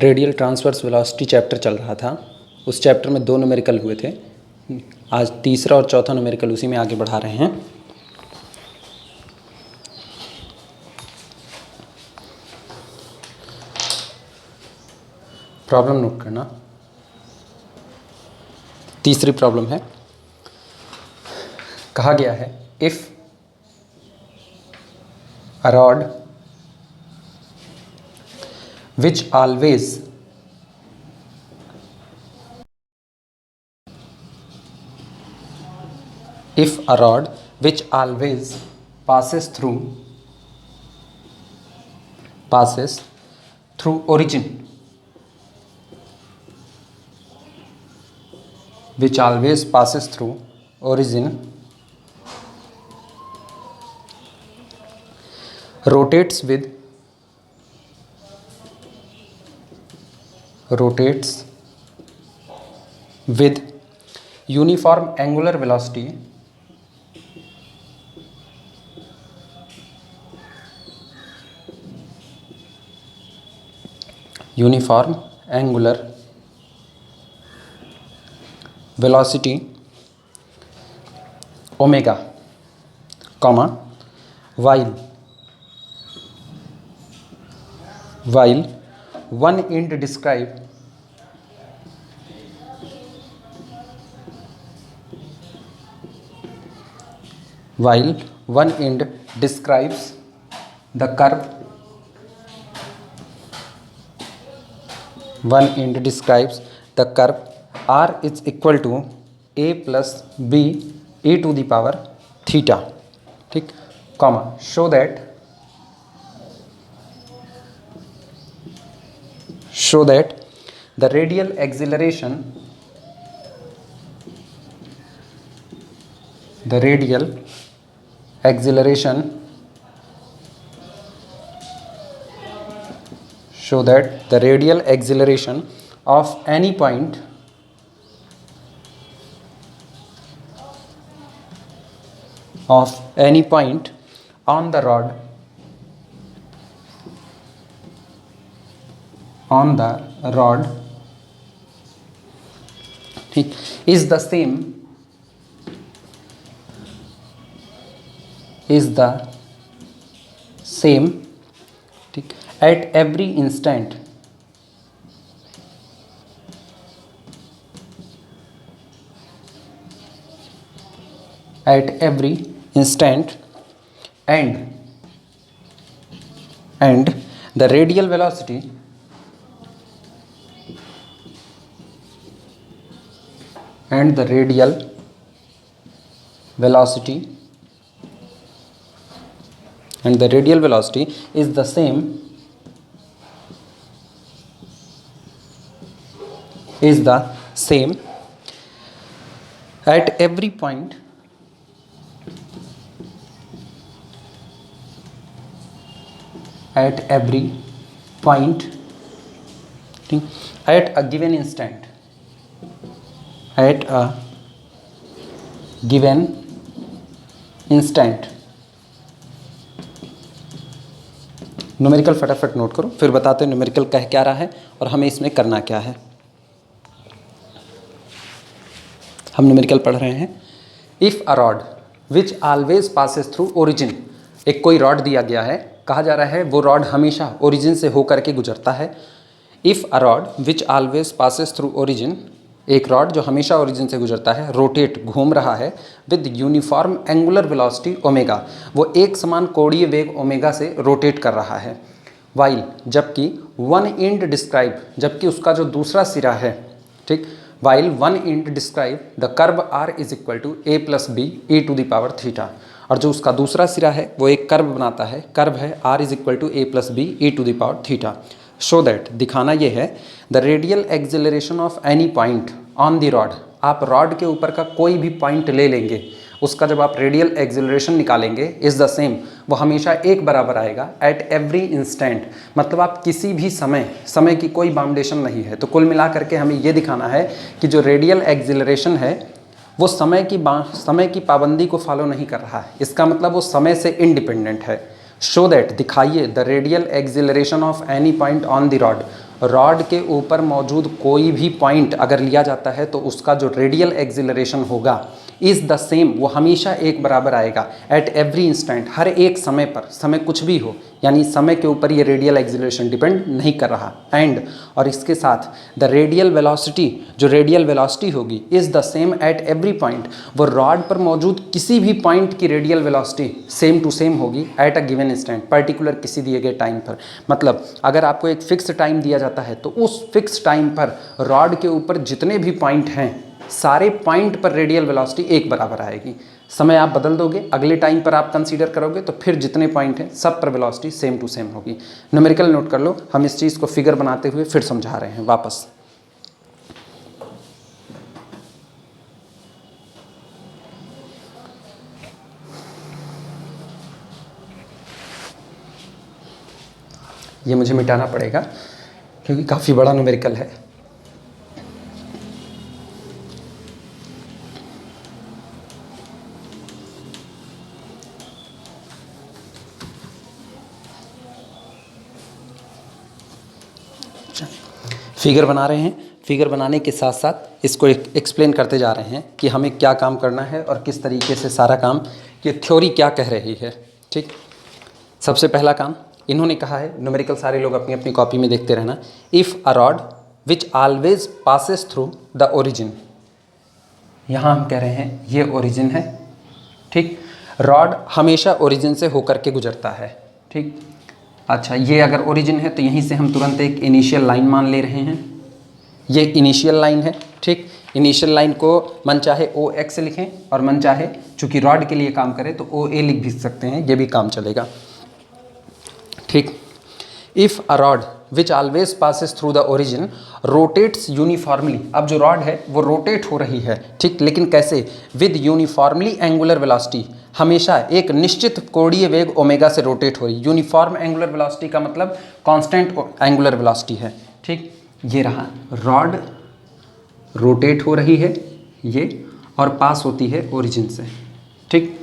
Radial transverse velocity chapter चल रहा था। उस चैप्टर में 2 न्यूमेरिकल हुए थे। आज तीसरा और चौथा न्यूमेरिकल उसी में आगे बढ़ा रहे हैं। प्रॉब्लम नोट करना। तीसरी प्रॉब्लम है, कहा गया है if a rod which always passes through origin, which always passes through origin, rotates with uniform angular velocity omega, while one end describes the curve r is equal to a plus b e to the power theta, ठीक, comma, show that the radial acceleration of any point on the rod ठीक, is the same ठीक, at every instant and the radial velocity is the same at every point ठीक, at a given instant numerical फटाफट note करो, फिर बताते हैं numerical कह क्या रहा है और हमें इसमें करना क्या है। हम न्यूमेरिकल पढ़ रहे हैं। If a rod which always passes through origin, एक कोई रॉड दिया गया है, कहा जा रहा है वो रॉड हमेशा ओरिजिन से होकर के गुजरता है। If a rod which always passes through origin, एक रॉड जो हमेशा ओरिजिन से गुजरता है, रोटेट, घूम रहा है, with uniform angular velocity omega, वो एक समान कोणीय वेग ओमेगा से रोटेट कर रहा है। वाइल, जबकि वन एंड डिस्क्राइब, जबकि उसका जो दूसरा सिरा है, ठीक, while one end describe the curve r is equal to a plus b e to the power theta, और जो उसका दूसरा सिरा है वो एक कर्व बनाता है, कर्व है r is equal to a plus b e to the power theta. Show that, दिखाना ये है, the radial acceleration of any point on the rod, आप रॉड के ऊपर का कोई भी पॉइंट ले लेंगे, उसका जब आप रेडियल एक्सेलरेशन निकालेंगे इज़ द सेम, वो हमेशा एक बराबर आएगा एट एवरी इंस्टेंट, मतलब आप किसी भी समय की कोई बाउंडेशन नहीं है। तो कुल मिला करके हमें ये दिखाना है कि जो रेडियल एक्सेलरेशन है वो समय की पाबंदी को फॉलो नहीं कर रहा है, इसका मतलब वो समय से इंडिपेंडेंट है। शो दैट, दिखाइए, the radial acceleration of any point on the rod, rod के ऊपर मौजूद कोई भी पॉइंट अगर लिया जाता है तो उसका जो रेडियल एक्सिलरेशन होगा इज़ द सेम, वो हमेशा एक बराबर आएगा एट एवरी इंस्टेंट, हर एक समय पर, समय कुछ भी हो, यानी समय के ऊपर ये रेडियल एक्सिलरेशन डिपेंड नहीं कर रहा। एंड और इसके साथ द रेडियल वेलोसिटी, जो रेडियल वेलोसिटी होगी is the same at every point, वो रॉड पर मौजूद किसी भी पॉइंट की radial velocity same to same होगी at a given instant, particular किसी दिए गए टाइम पर। मतलब अगर आपको एक फिक्स टाइम दिया जाता है तो उस फिक्स टाइम पर रॉड के ऊपर जितने भी पॉइंट हैं सारे पॉइंट पर रेडियल वेलोसिटी एक बराबर आएगी। समय आप बदल दोगे, अगले टाइम पर आप कंसीडर करोगे तो फिर जितने पॉइंट हैं सब पर वेलोसिटी सेम टू सेम होगी। न्यूमेरिकल नोट कर लो, हम इस चीज़ को फिगर बनाते हुए फिर समझा रहे हैं वापस। ये मुझे मिटाना पड़ेगा क्योंकि काफ़ी बड़ा न्यूमेरिकल है। फिगर बना रहे हैं, फिगर बनाने के साथ साथ इसको एक्सप्लेन करते जा रहे हैं कि हमें क्या काम करना है और किस तरीके से सारा काम, ये थ्योरी क्या कह रही है। ठीक, सबसे पहला काम इन्होंने कहा है, न्यूमेरिकल सारे लोग अपनी अपनी कॉपी में देखते रहना। If a rod which always passes through the origin, यहाँ हम कह रहे हैं ये ओरिजिन है। ठीक, रॉड हमेशा ओरिजिन से होकर के गुजरता है। ठीक, अच्छा ये अगर ओरिजिन है तो यहीं से हम तुरंत एक इनिशियल लाइन मान ले रहे हैं, ये इनिशियल लाइन है। ठीक, इनिशियल लाइन को मन चाहे ओ एक्स लिखें और मन चाहे चूँकि रॉड के लिए काम करें तो ओ ए लिख भी सकते हैं, ये भी काम चलेगा। ठीक, if a rod which always passes through the origin rotates uniformly, अब जो रॉड है वो रोटेट हो रही है। ठीक, लेकिन कैसे? विद यूनिफॉर्मली एंगुलर वेलोसिटी, हमेशा एक निश्चित कोणीय वेग ओमेगा से रोटेट हो रही। यूनिफॉर्म एंगुलर वेलोसिटी का मतलब कांस्टेंट एंगुलर वेलोसिटी है। ठीक, ये रहा रॉड रोटेट हो रही है ये, और पास होती है ओरिजिन से। ठीक,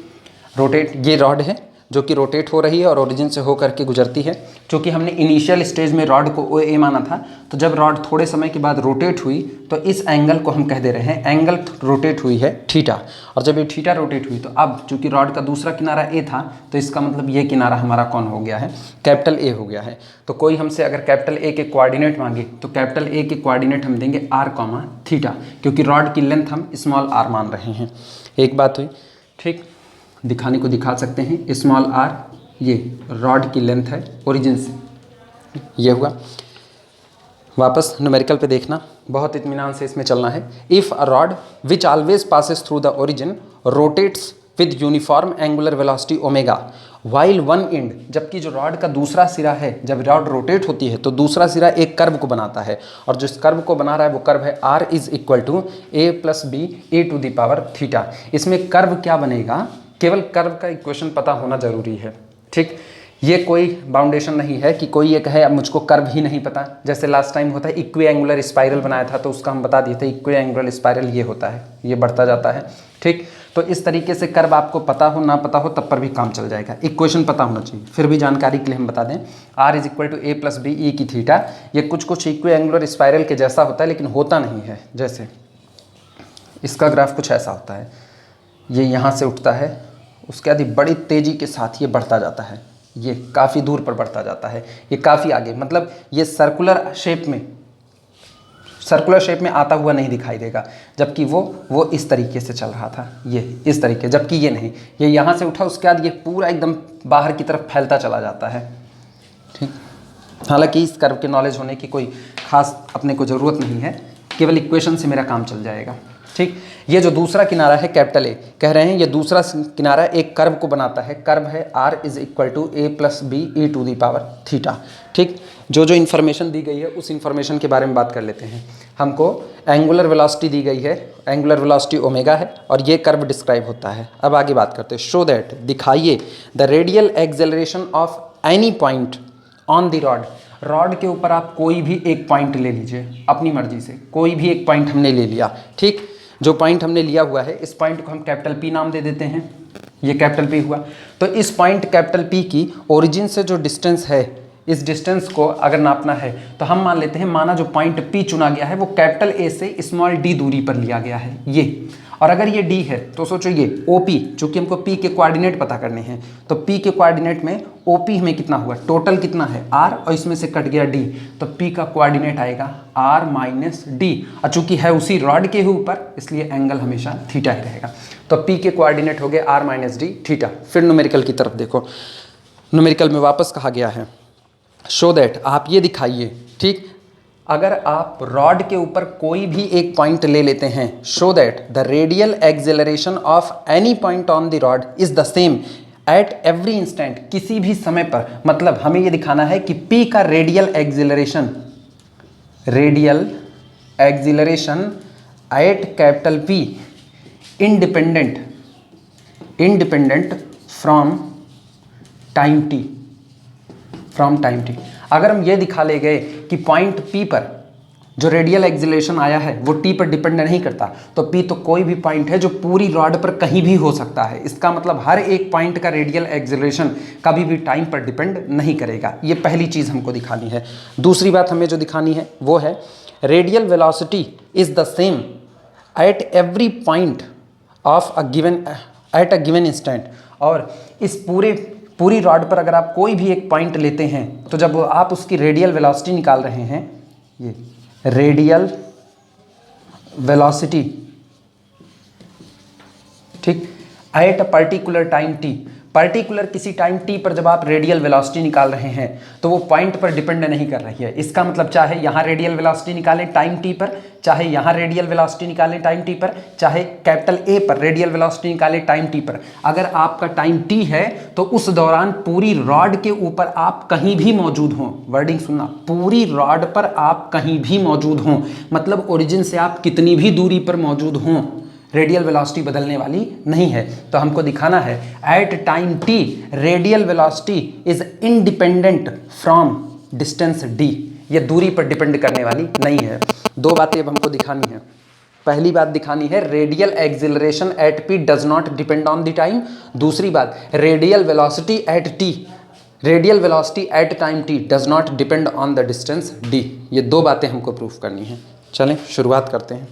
रोटेट, ये रॉड है जो कि रोटेट हो रही है और ओरिजिन से हो करके गुजरती है। क्योंकि हमने इनिशियल स्टेज में रॉड को ओ ए माना था, तो जब रॉड थोड़े समय के बाद रोटेट हुई तो इस एंगल को हम कह दे रहे हैं, एंगल रोटेट हुई है थीटा। और जब ये थीटा रोटेट हुई तो अब चूंकि रॉड का दूसरा किनारा ए था तो इसका मतलब ये किनारा हमारा कौन हो गया है? कैपिटल ए हो गया है। तो कोई हमसे अगर कैपिटल ए के कोऑर्डिनेट मांगे तो कैपिटल ए के कोऑर्डिनेट हम देंगे आर कॉमा थीटा, क्योंकि रॉड की लेंथ हम स्मॉल आर मान रहे हैं। एक बात हुई। ठीक, दिखाने को दिखा सकते हैं, स्मॉल आर ये रॉड की लेंथ है ओरिजिन से, ये हुआ। वापस न्यूमेरिकल पे देखना, बहुत इत्मीनान से इसमें चलना है। If a rod which always passes through the origin rotates with uniform angular velocity omega while one and, जबकि जो रॉड का दूसरा सिरा है, जब रॉड रोटेट होती है तो दूसरा सिरा एक कर्व को बनाता है, और जिस कर्व को बना रहा है वो कर्व है r is equal to a plus b a to the power theta. इसमें कर्व क्या बनेगा? केवल कर्व का इक्वेशन पता होना जरूरी है। ठीक, ये कोई बाउंडेशन नहीं है कि कोई ये कहे अब मुझको कर्व ही नहीं पता। जैसे लास्ट टाइम होता है इक्वी एंगुलर स्पाइरल बनाया था तो उसका हम बता दिए थे इक्वी एंगुलर स्पाइरल ये होता है, ये बढ़ता जाता है। ठीक, तो इस तरीके से कर्व आपको पता हो ना पता हो तब पर भी काम चल जाएगा, इक्वेशन पता होना चाहिए। फिर भी जानकारी के लिए हम बता दें, r is equal to a plus b e की थीटा, ये कुछ इक्वी एंगुलर स्पाइरल के जैसा होता है लेकिन होता नहीं है। जैसे इसका ग्राफ कुछ ऐसा होता है, ये यहाँ से उठता है, उसके बाद बड़ी तेज़ी के साथ ये बढ़ता जाता है, ये काफ़ी दूर पर बढ़ता जाता है, ये काफ़ी आगे, मतलब ये सर्कुलर शेप में आता हुआ नहीं दिखाई देगा, जबकि वो इस तरीके से चल रहा था, ये इस तरीके, जबकि ये नहीं, ये यहाँ से उठा उसके बाद ये पूरा एकदम बाहर की तरफ फैलता चला जाता है। ठीक, हालांकि इस कर्व के नॉलेज होने की कोई खास अपने को ज़रूरत नहीं है, केवल इक्वेशन से मेरा काम चल जाएगा। ठीक, ये जो दूसरा किनारा है कैपिटल ए, कह रहे हैं ये दूसरा किनारा एक कर्व को बनाता है, कर्व है r is equal to a plus b e to the power theta. ठीक, जो इन्फॉर्मेशन दी गई है उस इन्फॉर्मेशन के बारे में बात कर लेते हैं। हमको एंगुलर वेलोसिटी दी गई है, एंगुलर वेलोसिटी ओमेगा है और ये कर्व डिस्क्राइब होता है। अब आगे बात करते हैं, शो दैट, दिखाइए the radial acceleration of any point on the rod. Rod के ऊपर आप कोई भी एक पॉइंट ले लीजिए अपनी मर्जी से, कोई भी एक पॉइंट हमने ले लिया। ठीक, जो पॉइंट हमने लिया हुआ है इस पॉइंट को हम कैपिटल P नाम दे देते हैं, ये कैपिटल P हुआ। तो इस पॉइंट कैपिटल P की ओरिजिन से जो डिस्टेंस है इस डिस्टेंस को अगर नापना है तो हम मान लेते हैं, माना जो पॉइंट P चुना गया है वो कैपिटल ए से स्मॉल d दूरी पर लिया गया है ये, और अगर ये D है तो सोचो ये OP, चूंकि हमको P के कोऑर्डिनेट पता करने हैं तो P के कोऑर्डिनेट में OP हमें कितना हुआ, टोटल कितना है R, और इसमें से कट गया D, तो P का कोऑर्डिनेट आएगा R माइनस D, और चूंकि है उसी रॉड के ऊपर इसलिए एंगल हमेशा थीटा ही रहेगा। तो P के कोऑर्डिनेट हो गए R माइनस D थीटा। फिर न्यूमेरिकल की तरफ देखो, न्यूमेरिकल में वापस कहा गया है शो दैट, आप ये दिखाइए, ठीक, अगर आप रॉड के ऊपर कोई भी एक पॉइंट ले लेते हैं, show that the radial acceleration of any point on the rod is the same at every instant, किसी भी समय पर, मतलब हमें ये दिखाना है कि P का radial acceleration at capital P independent from time t। अगर हम ये दिखा ले गए कि पॉइंट P पर जो रेडियल एक्सेलरेशन आया है वो T पर डिपेंड नहीं करता, तो P तो कोई भी पॉइंट है जो पूरी रॉड पर कहीं भी हो सकता है। इसका मतलब हर एक पॉइंट का रेडियल एक्सेलरेशन कभी भी टाइम पर डिपेंड नहीं करेगा। ये पहली चीज़ हमको दिखानी है। दूसरी बात हमें जो दिखानी है वो है radial velocity is the same at every point of eight a given instant, और इस पूरी रॉड पर अगर आप कोई भी एक पॉइंट लेते हैं तो जब आप उसकी रेडियल वेलोसिटी निकाल रहे हैं, ये रेडियल वेलोसिटी, ठीक, at a particular time t, particular किसी टाइम t पर जब आप रेडियल वेलोसिटी निकाल रहे हैं तो वो पॉइंट पर डिपेंड नहीं कर रही है। इसका मतलब चाहे यहाँ रेडियल वेलोसिटी निकालें टाइम t पर, चाहे यहाँ रेडियल वेलोसिटी निकालें टाइम t पर, चाहे कैपिटल A पर रेडियल वेलोसिटी निकालें टाइम t पर, अगर आपका टाइम t है तो उस दौरान पूरी रॉड के ऊपर आप कहीं भी मौजूद हों, वर्डिंग सुनना, पूरी रॉड पर आप कहीं भी मौजूद हों, मतलब ओरिजिन से आप कितनी भी दूरी पर मौजूद हों, रेडियल वेलोसिटी बदलने वाली नहीं है। तो हमको दिखाना है at time t radial velocity is independent from distance d, ये दूरी पर डिपेंड करने वाली नहीं है। दो बातें अब हमको दिखानी है। पहली बात दिखानी है radial acceleration at p does not depend on the time. दूसरी बात radial velocity at time t does not depend on the distance d। ये दो बातें हमको प्रूफ करनी है। चलें शुरुआत करते हैं।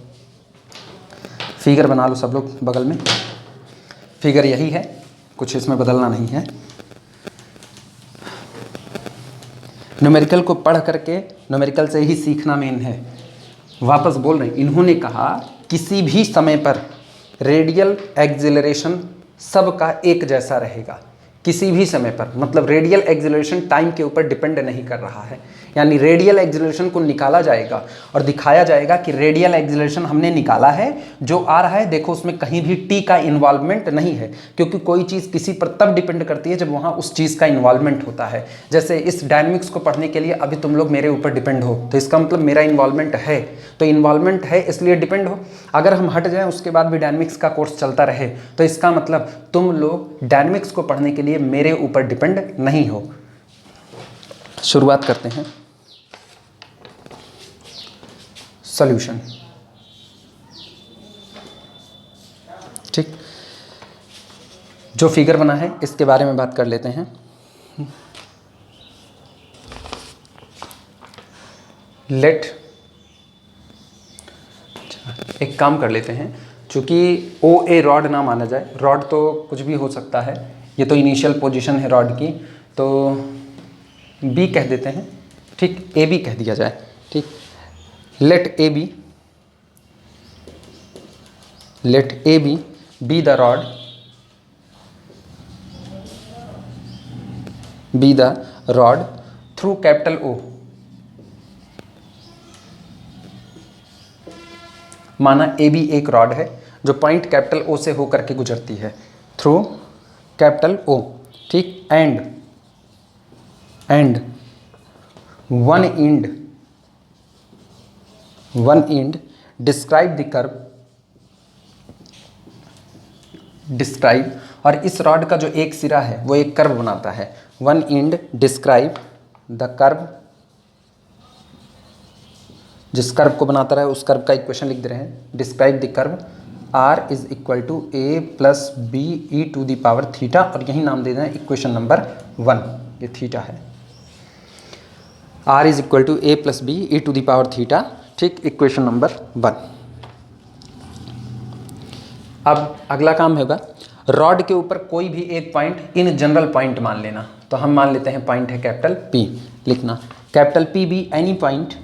फिगर बना लो सब लोग बगल में। फिगर यही है, कुछ इसमें बदलना नहीं है। न्यूमेरिकल को पढ़ करके न्यूमेरिकल से ही सीखना मेन है। वापस बोल रहे हैं, इन्होंने कहा किसी भी समय पर रेडियल एक्सेलरेशन सबका एक जैसा रहेगा, किसी भी समय पर, मतलब रेडियल एक्सेलरेशन टाइम के ऊपर डिपेंड नहीं कर रहा है। यानी रेडियल एक्सेलरेशन को निकाला जाएगा और दिखाया जाएगा कि रेडियल एक्सेलरेशन हमने निकाला है, जो आ रहा है देखो उसमें कहीं भी t का इन्वॉल्वमेंट नहीं है, क्योंकि कोई चीज़ किसी पर तब डिपेंड करती है जब वहाँ उस चीज़ का इन्वॉल्वमेंट होता है। जैसे इस डायनेमिक्स को पढ़ने के लिए अभी तुम लोग मेरे ऊपर डिपेंड हो, तो इसका मतलब मेरा इन्वॉल्वमेंट है, तो इन्वॉल्वमेंट है इसलिए डिपेंड हो। अगर हम हट जाएं उसके बाद भी डायनेमिक्स का कोर्स चलता रहे तो इसका मतलब तुम लोग डायनेमिक्स को पढ़ने के लिए मेरे ऊपर डिपेंड नहीं हो। शुरुआत करते हैं। सॉल्यूशन, ठीक, जो फिगर बना है इसके बारे में बात कर लेते हैं। लेट, एक काम कर लेते हैं, चूंकि ओ ए रॉड ना माना जाए, रॉड तो कुछ भी हो सकता है, ये तो इनिशियल पोजीशन है रॉड की, तो बी कह देते हैं, ठीक, ए बी कह दिया जाए, ठीक। Let a b be the rod through capital O। माना ए बी एक रॉड है जो पॉइंट कैपिटल O से होकर के गुजरती है, थ्रू कैपिटल O, ठीक, and one end describe the curve, और इस रॉड का जो एक सिरा है वो एक कर्व बनाता है। One end describe the curve, जिस कर्व को बनाता रहे उस कर्व का इक्वेशन लिख दे रहे हैं। Describe the curve R is equal to A plus b e to the power theta, और यही नाम दे दें इक्वेशन नंबर 1, ये थीटा है। R is equal to a plus b e to the power theta. ठीक, इक्वेशन नंबर 1। अब अगला काम होगा, रॉड के ऊपर कोई भी एक पॉइंट इन जनरल पॉइंट मान लेना। तो हम मान लेते हैं पॉइंट है कैपिटल पी, लिखना capital P be any point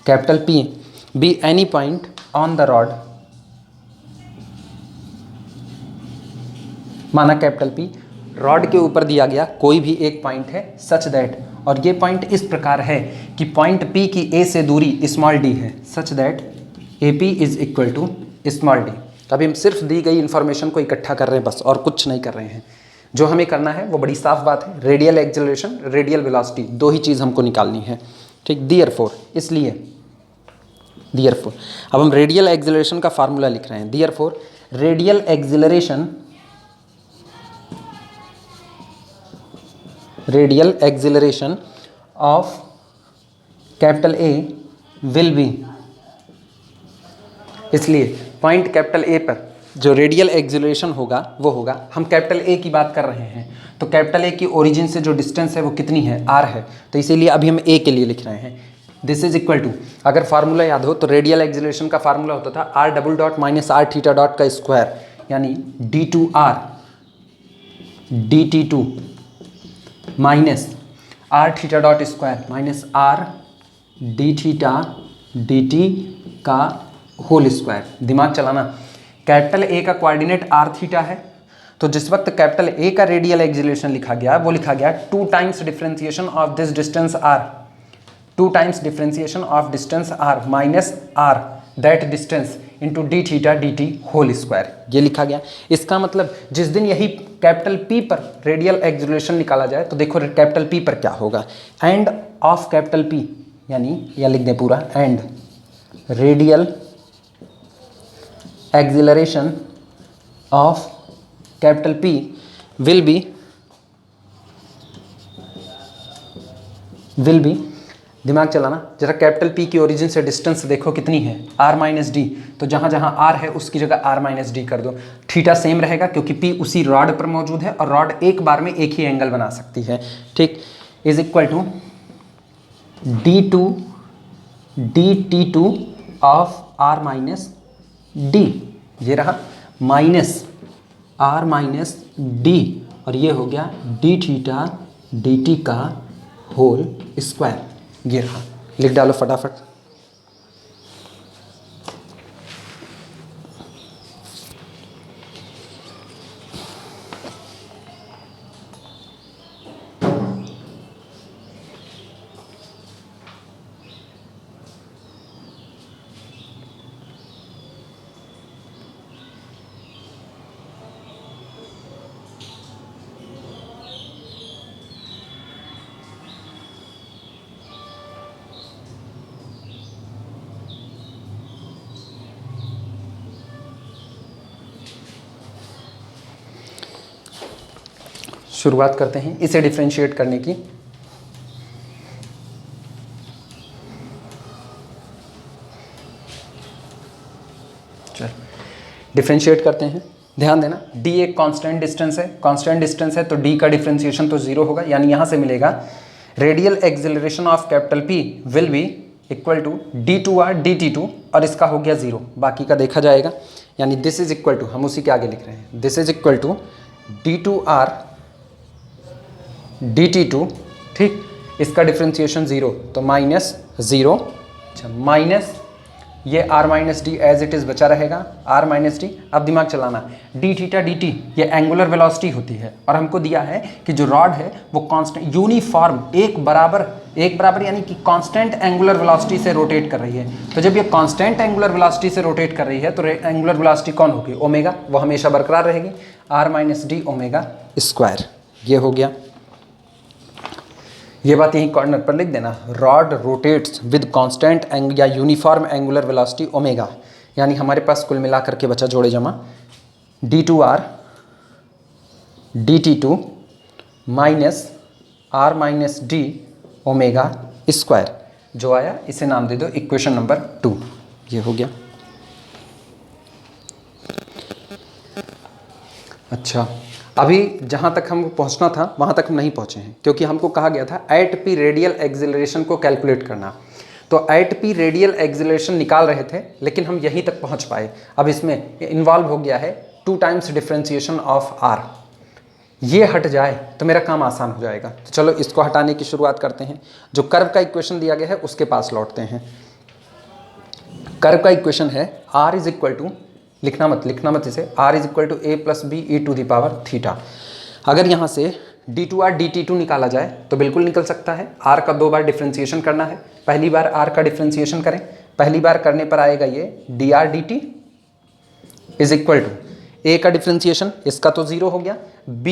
capital P be any point on the rod, माना कैपिटल पी रॉड के ऊपर दिया गया कोई भी एक पॉइंट है सच दैट, और ये पॉइंट इस प्रकार है कि पॉइंट पी की ए से दूरी स्मॉल डी है, such that a p is equal to small d. अभी हम सिर्फ दी गई इन्फॉर्मेशन को इकट्ठा कर रहे हैं बस, और कुछ नहीं कर रहे हैं। जो हमें करना है वो बड़ी साफ बात है, रेडियल एक्सेलरेशन रेडियल वेलोसिटी, दो ही चीज़ हमको निकालनी है। ठीक, देयरफॉर, इसलिए देयरफॉर अब हम रेडियल एक्सेलरेशन का फार्मूला लिख रहे हैं। Therefore radial acceleration of capital A will be, इसलिए पॉइंट कैपिटल ए पर जो रेडियल एक्सेलरेशन होगा वो होगा, हम कैपिटल ए की बात कर रहे हैं तो कैपिटल ए की ओरिजिन से जो डिस्टेंस है वो कितनी है, आर है, तो इसीलिए अभी हम ए के लिए लिख रहे हैं। दिस इज इक्वल टू, अगर फार्मूला याद हो तो रेडियल एक्सेलरेशन का फार्मूला होता था r double dot minus r theta dot का स्क्वायर, यानी d two r d t two minus r theta dot square minus r d theta d t का होल स्क्वायर। दिमाग चलाना, कैपिटल ए का coordinate are theta है, तो जिस वक्त कैपिटल ए का रेडियल एक्सेलरेशन लिखा गया वो लिखा गया 2 times differentiation of this distance r, 2 times differentiation of distance r minus r that distance into d theta d t whole square, ये लिखा गया। इसका मतलब जिस दिन यही कैपिटल पी पर रेडियल एक्सेलरेशन निकाला जाए तो देखो कैपिटल पी पर क्या होगा, एंड ऑफ कैपिटल पी, यानी यह लिख दें पूरा, and radial acceleration of capital P will be, दिमाग चलाना जरा, कैपिटल पी की ओरिजिन से डिस्टेंस देखो कितनी है, आर माइनस डी, तो जहाँ जहाँ आर है उसकी जगह आर माइनस डी कर दो। थीटा सेम रहेगा क्योंकि पी उसी रॉड पर मौजूद है और रॉड एक बार में एक ही एंगल बना सकती है। ठीक, is equal to d t two of r minus d, ये रहा माइनस आर माइनस डी, और ये हो गया डी थीटा डी टी का होल स्क्वायर, ये रहा। लिख डालो फटाफट। शुरुआत करते हैं इसे डिफरेंशिएट करने की। चल डिफरेंशिएट करते हैं, ध्यान देना d एक कांस्टेंट डिस्टेंस है, कांस्टेंट डिस्टेंस है तो d का डिफरेंशिएशन तो 0 होगा, यानी यहाँ से मिलेगा radial acceleration of capital P will be equal to d2r dt2, और इसका हो गया 0, बाकी का देखा जाएगा। यानी दिस इज इक्वल टू, हम उसी के आगे लिख रहे हैं, this is equal to d2r dt2, ठीक, इसका डिफरेंशिएशन 0 तो माइनस 0, अच्छा माइनस ये r minus d as it is बचा रहेगा, r माइनस डी। अब दिमाग चलाना, डी थीटा डी टी ये एंगुलर वेलोसिटी होती है, और हमको दिया है कि जो रॉड है वो कांस्टेंट यूनिफॉर्म एक बराबर यानी कि कांस्टेंट एंगुलर वेलोसिटी से रोटेट कर रही है। तो जब ये कांस्टेंट एंगुलर वेलोसिटी से रोटेट कर रही है तो एंगुलर वेलोसिटी कौन होगी, ओमेगा, वो हमेशा बरकरार रहेगी, r minus d omega square, ये हो गया। ये बात यहीं कॉर्नर पर लिख देना, रॉड रोटेट्स विद कांस्टेंट या यूनिफॉर्म एंगुलर वेलोसिटी ओमेगा, यानी हमारे पास कुल मिलाकर के बचा जोड़े जमा d2r dt2 minus r minus d omega square, जो आया इसे नाम दे दो इक्वेशन नंबर 2, ये हो गया। अच्छा अभी जहाँ तक हमको पहुँचना था वहाँ तक हम नहीं पहुँचे हैं, क्योंकि हमको कहा गया था एट पी रेडियल एक्सिलरेशन को कैलकुलेट करना। तो एट पी रेडियल एक्सिलरेशन निकाल रहे थे, लेकिन हम यहीं तक पहुँच पाए। अब इसमें इन्वॉल्व हो गया है 2 टाइम्स डिफ्रेंशिएशन ऑफ आर। ये हट जाए तो मेरा काम आसान हो जाएगा। तो चलो इसको हटाने की शुरुआत करते हैं। जो कर्व का इक्वेशन दिया गया है उसके पास लौटते हैं। कर्व का इक्वेशन है r इज इक्वल टू, लिखना मत इसे, r is equal to a plus b e to the power theta. अगर यहाँ से d2r dt2 निकाला जाए तो बिल्कुल निकल सकता है। r का 2 बार डिफ्रेंसिएशन करना है। पहली बार r का डिफ्रेंसिएशन करें, पहली बार करने पर आएगा ये dr dt is equal to a का डिफ्रेंसिएशन, इसका तो 0 हो गया, b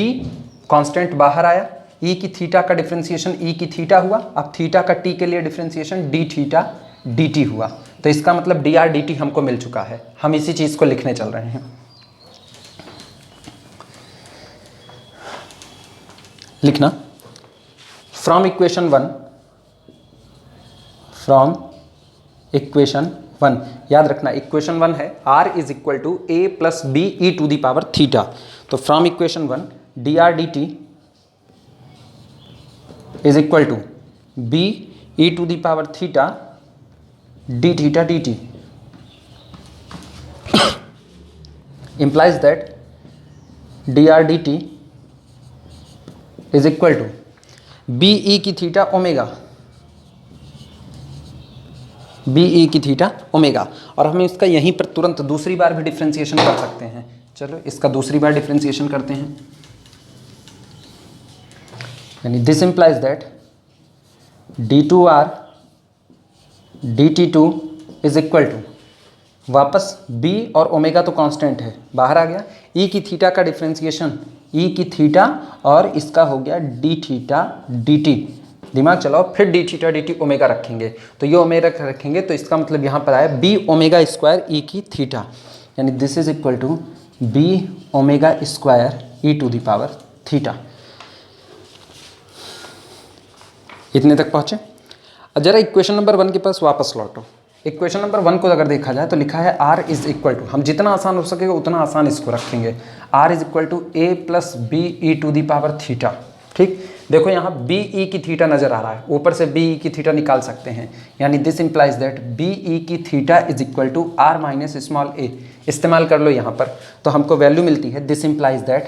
कांस्टेंट बाहर आया, e की थीटा का डिफ्रेंसिएशन e की थीटा हुआ, अब थीटा का t के लिए डिफ्रेंसिएशन d थीटा dt हुआ। तो इसका मतलब dr dt हमको मिल चुका है। हम इसी चीज़ को लिखने चल रहे हैं। लिखना फ्रॉम इक्वेशन 1, याद रखना इक्वेशन 1 है r is equal to a plus b e to the power theta. तो from equation 1 dr dt is equal to b e to the power theta d theta dt implies that dr dt is equal to b e की theta omega, b e की theta omega. और हम इसका यहीं पर तुरंत दूसरी बार भी डिफ्रेंसिएशन कर सकते हैं। चलो इसका दूसरी बार डिफ्रेंसिएशन करते हैं। यानी this implies that d2r dt2 is equal to, वापस b और ओमेगा तो कांस्टेंट है, बाहर आ गया, e की थीटा का डिफ्रेंसिएशन e की थीटा और इसका हो गया d थीटा dt। दिमाग चलाओ, फिर d थीटा dt ओमेगा रखेंगे, तो ये ओमेगा रखेंगे तो इसका मतलब यहाँ पर आया b ओमेगा स्क्वायर e की थीटा। यानी this is equal to b omega square e to the power theta. इतने तक पहुँचे। अब जरा इक्वेशन नंबर 1 के पास वापस लौटो। इक्वेशन नंबर 1 को अगर देखा जाए तो लिखा है r इज इक्वल टू, हम जितना आसान हो सकेगा उतना आसान इसको रखेंगे, r is equal to a plus b e to the power theta. ठीक, देखो यहाँ बी ई की थीटा नजर आ रहा है, ऊपर से बी ई की थीटा निकाल सकते हैं। यानी this implies that b e की theta is equal to r minus small a. इस्तेमाल कर लो यहाँ पर, तो हमको वैल्यू मिलती है, this implies that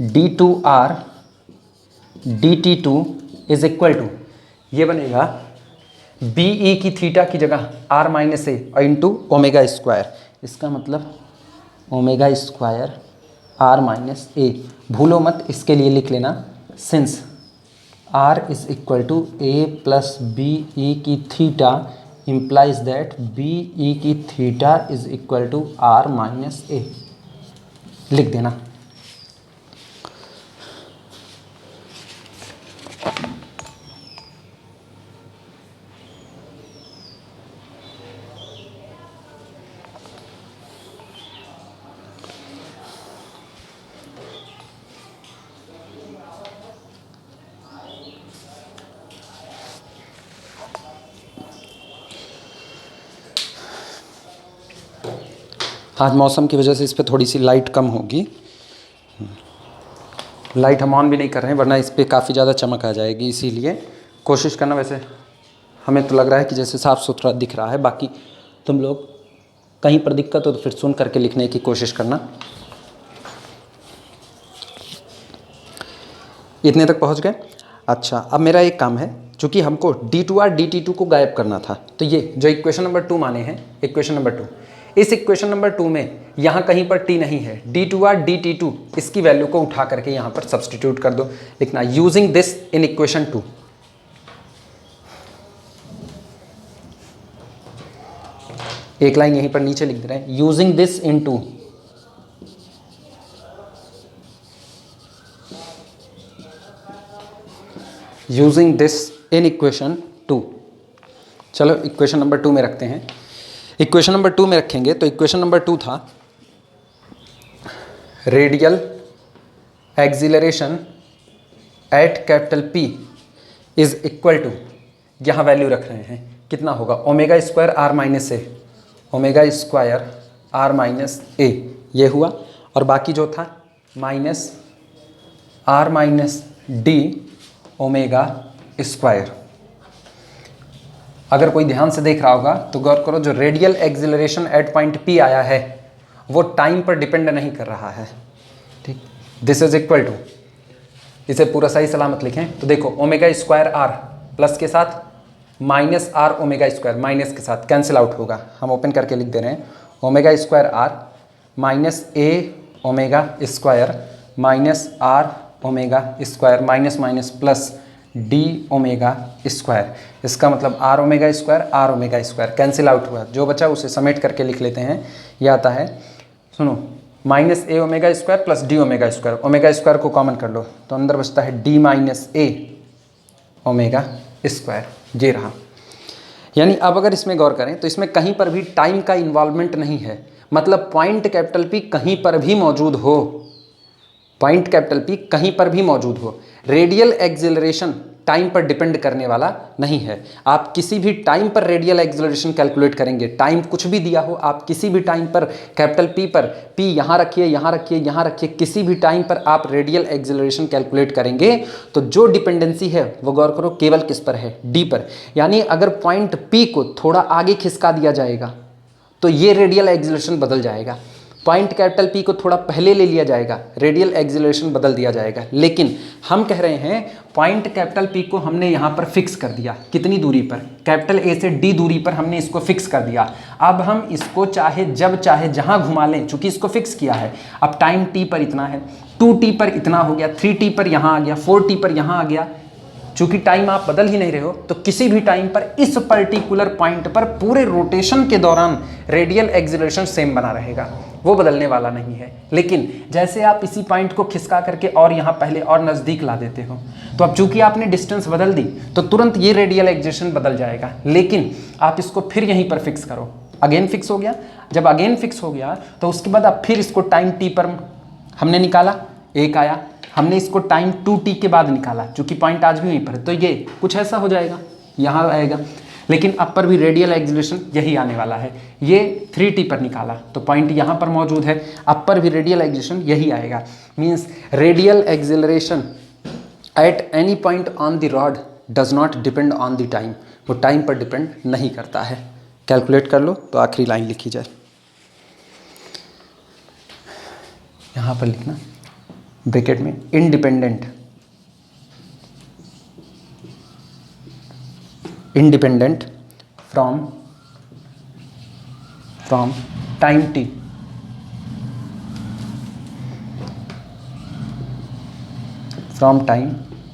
d two r d t two is equal to, ये बनेगा बी ई की थीटा की जगह आर माइनस ए और इंटू ओमेगा स्क्वायर। इसका मतलब omega square r minus a. भूलो मत, इसके लिए लिख लेना since r is equal to a plus b e की theta implies that b e की theta is equal to r minus a. लिख देना। आज मौसम की वजह से इस पर थोड़ी सी लाइट कम होगी। लाइट हम ऑन भी नहीं कर रहे हैं, वरना इस पर काफ़ी ज़्यादा चमक आ जाएगी, इसीलिए कोशिश करना। वैसे हमें तो लग रहा है कि जैसे साफ़ सुथरा दिख रहा है, बाकी तुम लोग कहीं पर दिक्कत हो तो फिर सुन करके लिखने की कोशिश करना। इतने तक पहुंच गए। अच्छा, अब मेरा एक काम है, चूँकि हमको d2r dt2 को गायब करना था, तो ये जो इक्वेशन नंबर 2 माने हैं, इक्वेशन नंबर 2, इस इक्वेशन नंबर 2 में यहाँ कहीं पर t नहीं है, d2r dt2 इसकी वैल्यू को उठा करके यहाँ पर सब्सटीट्यूट कर दो। लिखना यूजिंग दिस इन इक्वेशन 2। एक लाइन यहीं पर नीचे लिख दे रहे हैं, using this in 2। Using this in equation 2। चलो इक्वेशन नंबर 2 में रखते हैं। इक्वेशन नंबर 2 में रखेंगे तो इक्वेशन नंबर 2 था radial acceleration at capital P is equal to, यहाँ वैल्यू रख रहे हैं, कितना होगा, omega square r minus a, omega square r minus a, ये हुआ। और बाकी जो था minus r minus d omega square. अगर कोई ध्यान से देख रहा होगा तो गौर करो, जो radial acceleration at point P आया है वो टाइम पर डिपेंड नहीं कर रहा है। ठीक, दिस इज इक्वल टू, इसे पूरा सही सलामत लिखें तो देखो ओमेगा स्क्वायर आर प्लस के साथ minus r omega square minus के साथ कैंसिल आउट होगा। हम ओपन करके लिख दे रहे हैं omega square r minus a omega square minus r omega square minus minus plus d omega square. इसका मतलब r omega square cancel out हुआ, जो बचा उसे समेट करके लिख लेते हैं। यह आता है, सुनो, minus a omega square plus d omega square को कॉमन कर लो तो अंदर बचता है d minus a omega square. ये रहा। यानी अब अगर इसमें गौर करें तो इसमें कहीं पर भी टाइम का इन्वॉल्वमेंट नहीं है, मतलब पॉइंट कैपिटल पी कहीं पर भी मौजूद हो, पॉइंट कैपिटल पी कहीं पर भी मौजूद हो, रेडियल एक्सिलरेशन टाइम पर डिपेंड करने वाला नहीं है। आप किसी भी टाइम पर रेडियल एक्सिलरेशन कैलकुलेट करेंगे, टाइम कुछ भी दिया हो, आप किसी भी टाइम पर कैपिटल पी पर, पी यहाँ रखिए यहाँ रखिए यहाँ रखिए, किसी भी टाइम पर आप रेडियल एक्सिलरेशन कैलकुलेट करेंगे तो जो डिपेंडेंसी है वो गौर करो केवल किस पर है, डी पर। यानी अगर पॉइंट पी को थोड़ा आगे खिसका दिया जाएगा तो ये रेडियल एक्सिलरेशन बदल जाएगा, पॉइंट कैपिटल पी को थोड़ा पहले ले लिया जाएगा, रेडियल एक्सिलरेशन बदल दिया जाएगा। लेकिन हम कह रहे हैं पॉइंट कैपिटल पी को हमने यहाँ पर फिक्स कर दिया, कितनी दूरी पर, कैपिटल ए से डी दूरी पर हमने इसको फिक्स कर दिया। अब हम इसको चाहे जब चाहे जहाँ घुमा लें, चूंकि इसको फिक्स किया है। अब टाइम टी पर इतना है, 2t पर इतना हो गया, 3t पर यहाँ आ गया, 4t पर यहाँ आ गया। चूंकि टाइम आप बदल ही नहीं रहे हो तो किसी भी टाइम पर इस पर्टिकुलर पॉइंट पर पूरे रोटेशन के दौरान रेडियल एक्सिलरेशन सेम बना रहेगा, वो बदलने वाला नहीं है। लेकिन जैसे आप इसी पॉइंट को खिसका करके और यहाँ पहले और नज़दीक ला देते हो तो अब चूंकि आपने डिस्टेंस बदल दी तो तुरंत ये रेडियल एक्सिलरेशन बदल जाएगा। लेकिन आप इसको फिर यहीं पर फिक्स करो, अगेन फिक्स हो गया। जब अगेन फिक्स हो गया तो उसके बाद आप फिर इसको टाइम टी पर हमने निकाला, एक आया, हमने इसको टाइम 2t के बाद निकाला, चूंकि पॉइंट आज भी वहीं पर है तो ये कुछ ऐसा हो जाएगा, यहाँ आएगा। लेकिन अब पर भी रेडियल एक्सिलरेशन यही आने वाला है। ये 3t पर निकाला तो पॉइंट यहाँ पर मौजूद है, अब पर भी रेडियल एक्सिलरेशन यही आएगा। Means radial acceleration at any point on the rod does not depend on the time, वो टाइम पर डिपेंड नहीं करता है। कैलकुलेट कर लो तो आखिरी लाइन लिखी जाए, यहाँ पर लिखना ब्रैकेट में इंडिपेंडेंट फ्रॉम टाइम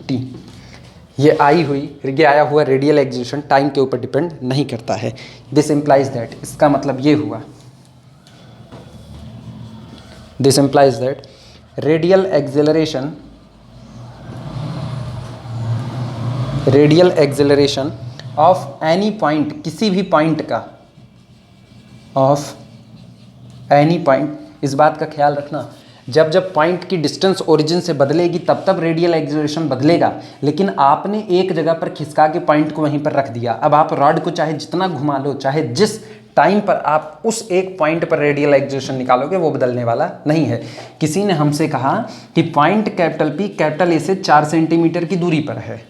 टी ये आया हुआ रेडियल एक्सिलरेशन टाइम के ऊपर डिपेंड नहीं करता है। दिस इम्प्लाइज दैट, इसका मतलब ये हुआ, this implies that radial acceleration of any point, किसी भी पॉइंट का, ऑफ एनी पॉइंट, इस बात का ख्याल रखना जब जब पॉइंट की डिस्टेंस ओरिजिन से बदलेगी तब तब रेडियल एक्सिलरेशन बदलेगा। लेकिन आपने एक जगह पर खिसका के पॉइंट को वहीं पर रख दिया, अब आप रॉड को चाहे जितना घुमा लो, चाहे जिस टाइम पर आप उस एक पॉइंट पर रेडियल एक्सिलरेशन निकालोगे वो बदलने वाला नहीं है। किसी ने हमसे कहा कि point capital P capital A से 4 सेंटीमीटर की दूरी पर है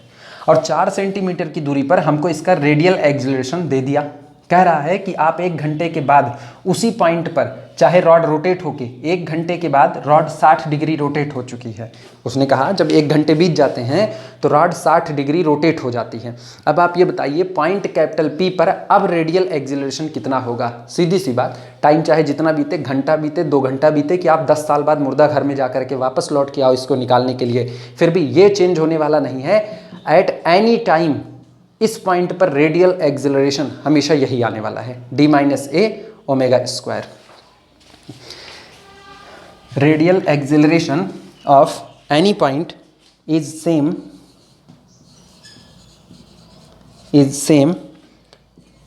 और 4 सेंटीमीटर की दूरी पर हमको इसका रेडियल एक्सिलरेशन दे दिया। कह रहा है कि आप 1 घंटे के बाद उसी पॉइंट पर चाहे रॉड रोटेट होके, 1 घंटे के बाद रॉड 60 डिग्री रोटेट हो चुकी है। उसने कहा जब 1 घंटे बीत जाते हैं तो रॉड 60 डिग्री रोटेट हो जाती है। अब आप ये बताइए पॉइंट कैपिटल पी पर अब रेडियल एक्सिलरेशन कितना होगा? सीधी सी बात, टाइम चाहे जितना बीते, घंटा बीते, 2 घंटा बीते, कि आप 10 साल बाद मुर्दा घर में जाकर के वापस लौट के आओ इसको निकालने के लिए, फिर भी ये चेंज होने वाला नहीं है। एट एनी टाइम इस पॉइंट पर रेडियल एक्सिलरेशन हमेशा यही आने वाला है, d minus a omega square. Radial acceleration of any point is same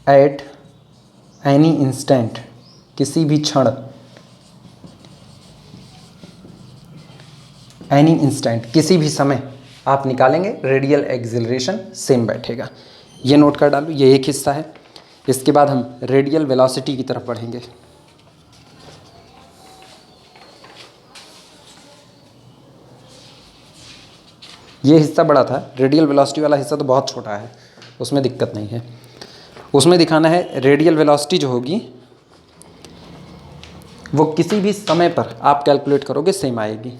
at any instant, किसी भी क्षण, एनी इंस्टेंट, किसी भी समय आप निकालेंगे रेडियल एक्सिलरेशन सेम बैठेगा। ये नोट कर डालो, ये एक हिस्सा है। इसके बाद हम रेडियल वेलोसिटी की तरफ बढ़ेंगे। ये हिस्सा बड़ा था, रेडियल वेलोसिटी वाला हिस्सा तो बहुत छोटा है, उसमें दिक्कत नहीं है। उसमें दिखाना है रेडियल वेलोसिटी जो होगी वो किसी भी समय पर आप कैलकुलेट करोगे सेम आएगी।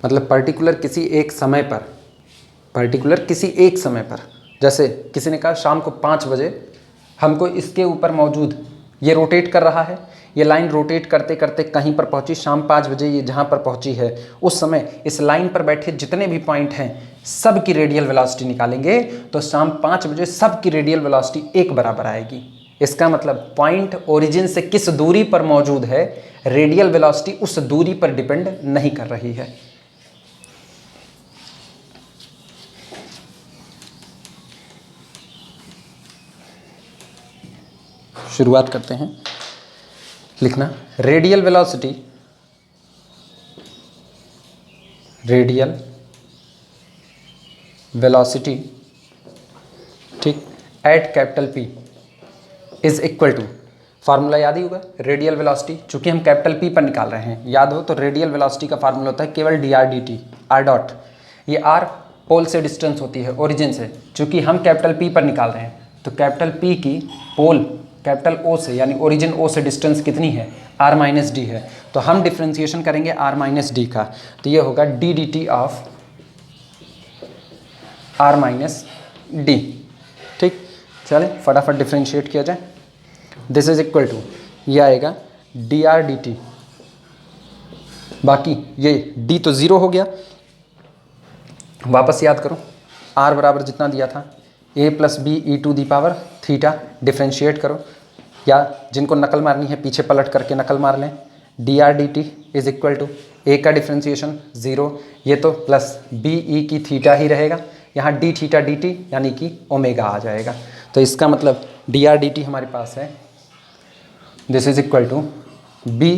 मतलब पर्टिकुलर किसी एक समय पर, जैसे किसी ने कहा शाम को 5 बजे हमको इसके ऊपर मौजूद, ये रोटेट कर रहा है, ये लाइन रोटेट करते करते कहीं पर पहुंची, शाम 5 बजे ये जहाँ पर पहुंची है उस समय इस लाइन पर बैठे जितने भी पॉइंट हैं सब की रेडियल वेलोसिटी निकालेंगे तो शाम 5 बजे सब की रेडियल वेलोसिटी एक बराबर आएगी। इसका मतलब पॉइंट ओरिजिन से किस दूरी पर मौजूद है, रेडियल वेलोसिटी उस दूरी पर डिपेंड नहीं कर रही है। शुरुआत करते हैं। लिखना रेडियल वेलोसिटी ठीक at capital P is equal to, formula याद ही होगा रेडियल वेलोसिटी, चूंकि हम कैपिटल P पर निकाल रहे हैं, याद हो तो रेडियल वेलोसिटी का फार्मूला होता है केवल dr/dt, r डॉट, ये r पोल से डिस्टेंस होती है ओरिजिन से, चूंकि हम कैपिटल P पर निकाल रहे हैं तो कैपिटल P की पोल कैपिटल O से यानी ओरिजिन O से डिस्टेंस कितनी है, r माइनस डी है, तो हम डिफ्रेंसिएशन करेंगे r माइनस डी का, तो ये होगा d dt of r minus D. ठीक, चले फटाफट डिफ्रेंशिएट किया जाए। दिस इज इक्वल टू, ये आएगा dr/dt, बाकी ये d तो 0 हो गया, वापस याद करो r बराबर जितना दिया था a plus b e to the power theta, differentiate करो, या जिनको नकल मारनी है पीछे पलट करके नकल मार लें, dr/dt is equal to a का डिफ्रेंशिएशन 0, ये तो प्लस बी ई की थीटा ही रहेगा, यहाँ d थीटा dt यानी कि ओमेगा आ जाएगा, तो इसका मतलब dr/dt हमारे पास है this is equal to b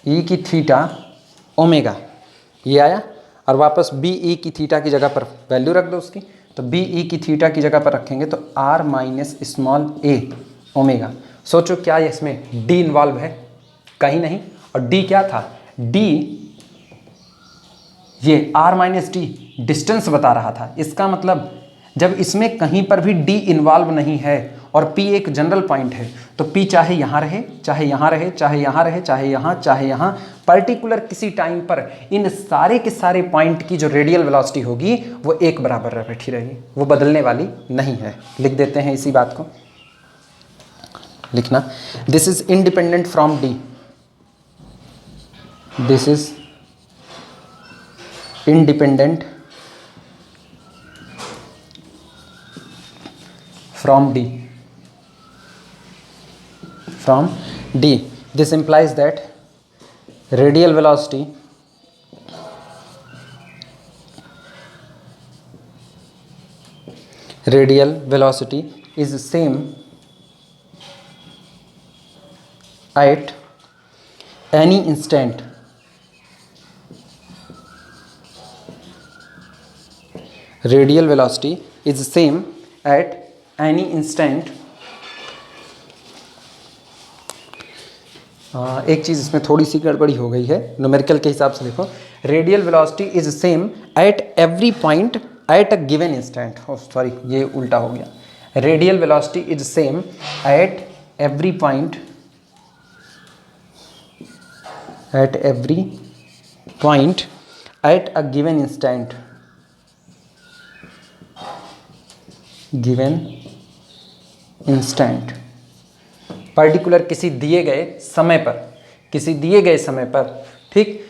e की थीटा ओमेगा, ये आया, और वापस बी ई की थीटा की जगह पर वैल्यू रख दो उसकी, तो बी ई की थीटा की जगह पर रखेंगे तो r minus small a omega. सोचो क्या इसमें d इन्वॉल्व है, कहीं नहीं, और d क्या था, d ये r माइनस डी डिस्टेंस बता रहा था, इसका मतलब जब इसमें कहीं पर भी d इन्वॉल्व नहीं है और p एक जनरल पॉइंट है तो p चाहे यहाँ रहे, चाहे यहाँ रहे, चाहे यहाँ रहे, चाहे यहाँ, चाहे यहाँ, पर्टिकुलर किसी टाइम पर इन सारे के सारे पॉइंट की जो रेडियल वेलोसिटी होगी वो एक बराबर बैठी रहेगी, वो बदलने वाली नहीं है। लिख देते हैं इसी बात को, लिखना this is independent from d, this is independent from D. This implies that radial velocity is same at any instant radial velocity is same at any instant. एक चीज़ इसमें थोड़ी सी गड़बड़ी हो गई है, न्यूमेरिकल के हिसाब से देखो, radial velocity is same at every point eight a given instant, sorry ये उल्टा हो गया, radial velocity is same at every point eight a given instant, particular किसी दिए गए समय पर, ठीक,